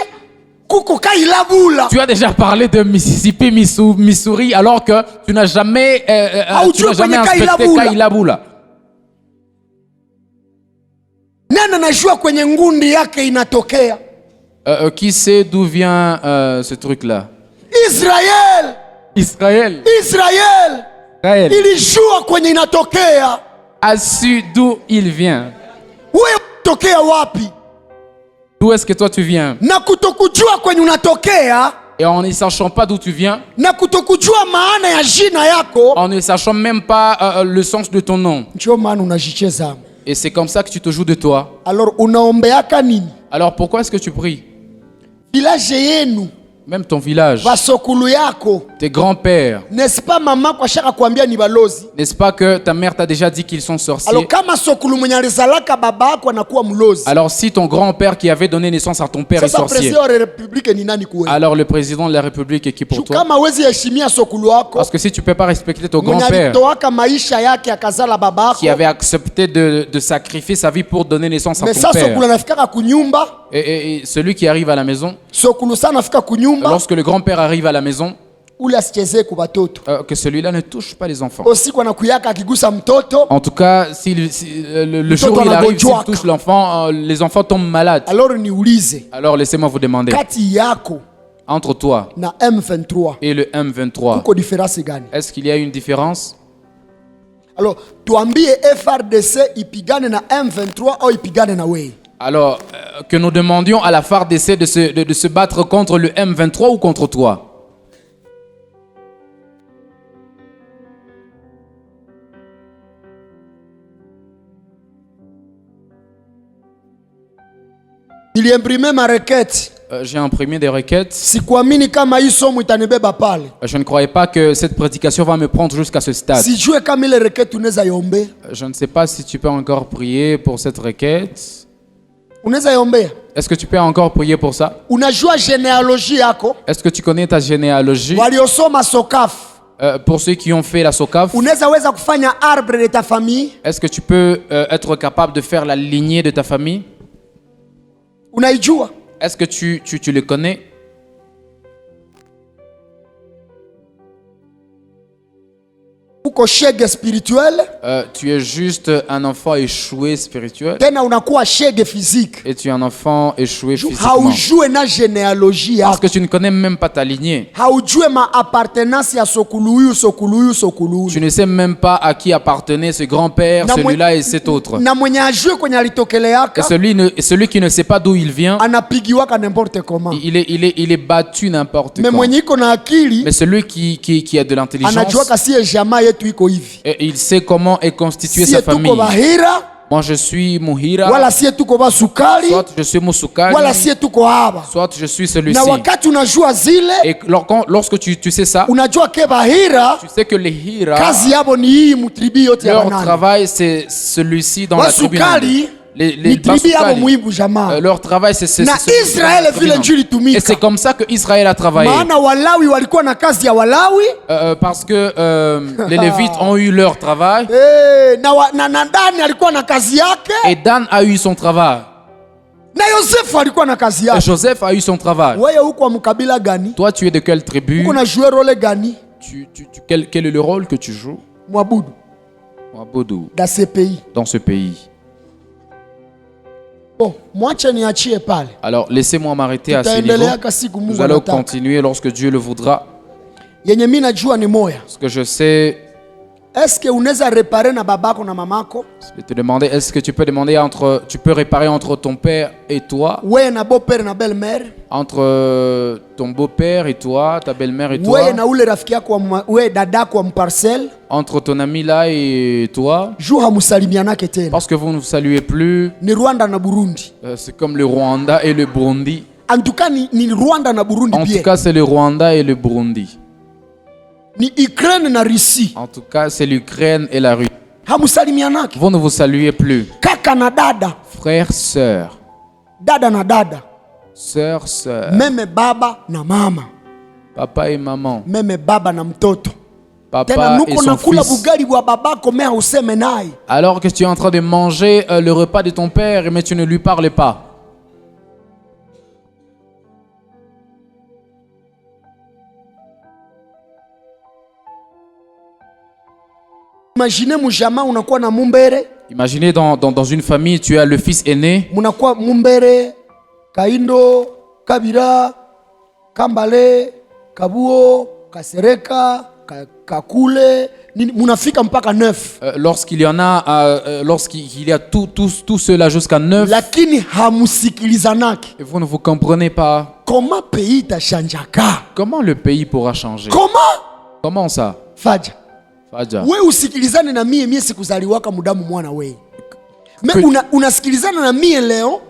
kuko kailabula. Tu as déjà parlé de Mississippi, Missouri, alors que tu n'as jamais, tu n'as jamais inspecté Kailabula. Nani anajua kwenye ngundi yake inatokea? Qui sait d'où vient ce truc-là? Israel. Israël. Israel Israël ilijua kwenye inatokea. a su d'où il vient. Wewe unatokea wapi? D'où est-ce que toi tu viens? Na kutokujua kwenye unatokea, Et en ne sachant pas d'où tu viens, na kutokujua maana ya jina yako, en ne sachant même pas le sens de ton nom. ndio maana unajicheza. Et c'est comme ça que tu te joues de toi. Alors unaombeaka nini? Alors pourquoi est-ce que tu pries? Village yenu, Même ton village, basokulu yako, tes grands-pères. n'est-ce pas mama kwa shaka kuambia ni balozi? N'est-ce pas que ta mère t'a déjà dit qu'ils sont sorciers? Alors kama sokulu mwenye alizalaka baba yako anakuwa mlozi, Alors si ton grand-père qui avait donné naissance à ton père est sasa sorcier, president wa republique ni nani kuwe? alors le président de la République est qui pour toi? Kama wezi heshimia sokulu wako, Parce que si tu peux pas respecter ton mwenye grand-père alitoaka maisha yake akazala baba qui yako, avait accepté de sacrifier sa vie pour donner naissance à mais ton sasa père, sokulu anafikaka kunyumba, et celui qui arrive à la maison, sokulu sana afika kunyumba, lorsque le grand-père arrive à la maison, ule asichezee ku batoto. que celui-là ne touche pas les enfants. Usiku anakuyaka akigusa mtoto, En tout cas, le jour où il arrive, s'il touche l'enfant, les enfants tombent malades. alors niulize, Alors laissez-moi vous demander, kati yako entre toi na M23 et le M23, kuko difference gani? est-ce qu'il y a une différence? Alors tuambie FRDC ipigane na M23 au ipigane na wewe? Alors, que nous demandions à la FARDC de se battre contre le M23 ou contre toi? Niliimprime ma requête. J'ai imprimé des requêtes. Sikuamini kama hii somo itanibeba pale. Je ne croyais pas que cette prédication va me prendre jusqu'à ce stade. Sijue kama ile requête unaweza yombe. Je ne sais pas si tu peux encore prier pour cette requête. Unaweza yombea? Est-ce que tu peux encore prier pour ça? Unajua genealogie yako? Est-ce que tu connais ta généalogie? Waliosoma SOCAF. Pour ceux qui ont fait la SOCAF, Unaweza weza kufanya arbre de ta famille? est-ce que tu peux être capable de faire la lignée de ta famille? Unaijua? Est-ce que tu le connais? uko shege spirituel, tu es juste un enfant échoué spirituel tena unakuwa shege physique. et tu es un enfant échoué physiquement. Haujue na genealogie Parce yako. que tu ne connais même pas ta lignée. Haujue ma appartenance ya sokuluyu sokuluyu sokuluyu. Tu ne sais même pas à qui appartenait ce grand-père, Na celui-là et cet autre. Na mwenye ajue kwenye Et alitokeleaka celui qui ne sait pas d'où il vient, anapigiwaka n'importe comment. il est battu n'importe Mais quand. mwenye iko na akili Mais celui qui a de l'intelligence, anajuaka siye jamaa yetu iko hivi. et il sait comment est constituée Siye sa famille. tuko bahira, Moi, je suis Muhira, wala siye tuko basukali, soit je suis Musukali, wala siye tuko haba. soit je suis Na celui-ci. wakati unajua zile, Et lorsque tu sais ça, unajua ke bahira tu sais que les Hira, kazi yabo ni hii mutribi yote ya leur banani. travail, c'est celui-ci dans la tribu. Wasukali Les ni tribi yabo Basukali, muibu jamaa. leur travail, c'est Na celui-ci Israel dans la tribu. vile njuli tumika. Et c'est comme ça que Israël a travaillé. Maana Walawi walikuwa na kazi ya Walawi, Parce que les Lévites ont eu leur travail na Dani alikuwa na kazi yake, et Dan a eu son travail. na Yosefu alikuwa na kazi Et yake. Joseph a eu son travail. Wewe uko wa mkabila gani? Toi, tu es de quelle tribu? Uko na jouer role gani? Quel est le rôle que tu joues Mwabudu Mwabudu, dans ce pays. dans ce pays? Bon, mwache niachie pale. Alors, laissez-moi m'arrêter à ce niveau. Tutaendeleaka siku Nous Mungu allons anataka. continuer lorsque Dieu le voudra. Yenye mimi najua ni moya. Ce que je sais, Eske unaweza repare na babako na mamako? je vais te demander, est-ce que tu peux réparer entre ton père et toi, Wewe na beau-père na belle-mère? entre ton beau-père et toi, ta belle-mère et toi, Wewe na ule rafiki yako wewe dadako wa mparcelle? entre ton ami là et toi, Juu hamusalimianake tena. parce que vous ne vous saluez plus. Ni Rwanda na Burundi. C'est comme le Rwanda et le Burundi. En tout cas ni Rwanda na Burundi En bien. tout cas, c'est le Rwanda et le Burundi. Ni Ukraine na Russie. En tout cas, c'est l'Ukraine et la Russie. Hamusalimianake. Vous ne vous saluez plus. Kaka na dada, Frère, sœur. dada na dada. Sœur, sœur. Meme baba na mama. Papa et maman. Meme baba na mtoto. Tena Papa et nuko son nakula fils. bugali bwa babako mea useme naye. Alors que tu es en train de manger le repas de ton père, mais tu ne lui parles pas. Imaginez mujama unakuwa na mumbere, Imaginez dans une famille, tu as le fils aîné. munakuwa mumbere, Kaindo, Kabira, Kambale, Kabuo, Kasereka, Kakule, munafika mpaka 9. Lorsqu'il y en a, lorsqu'il y a tout cela jusqu'à 9, Lakini hamusikilizanaki. et vous ne vous comprenez pas. Comment pays itashanjaka? Comment le pays pourra changer? Comment ça? Faja. Faja. We usikilizane na mie sikuzaliwaka mudamu mwana we. Me unasikilizana na mie leo,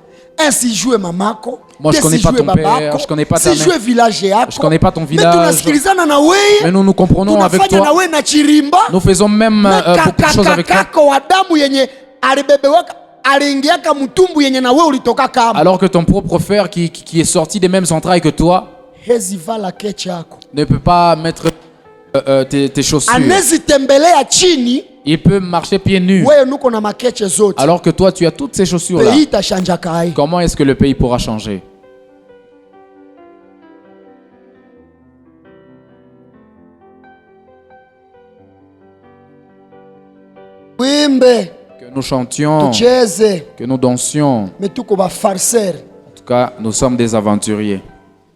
sijue mamako. Moi, je connais pas ton père, je connais pas ta mère. Sijue village yako. Je connais pas ton village. Mais tunasikilizana na we. Mais nous nous comprenons avec Tunafanya na toi. we na chirimba. Nous faisons même beaucoup de choses avec toi. Kako wa damu yenye alibebewaka aliingiaka mtumbu yenye na we ulitoka kama. Alors que ton propre frère qui est sorti des mêmes entrailles que toi Hezi vala keche yako. ne peut pas mettre tes chaussures. Anezi tembelea chini. Il peut marcher pieds nus. Wewe nuko na makeche zote. Alors que toi, tu as toutes ces chaussures-là. Pays itashanjaka hai. Comment est-ce que le pays pourra changer? Wimbe. Que nous chantions, Tucheze. que nous dansions. Mais tuko ba farceur. En tout cas, nous sommes des aventuriers.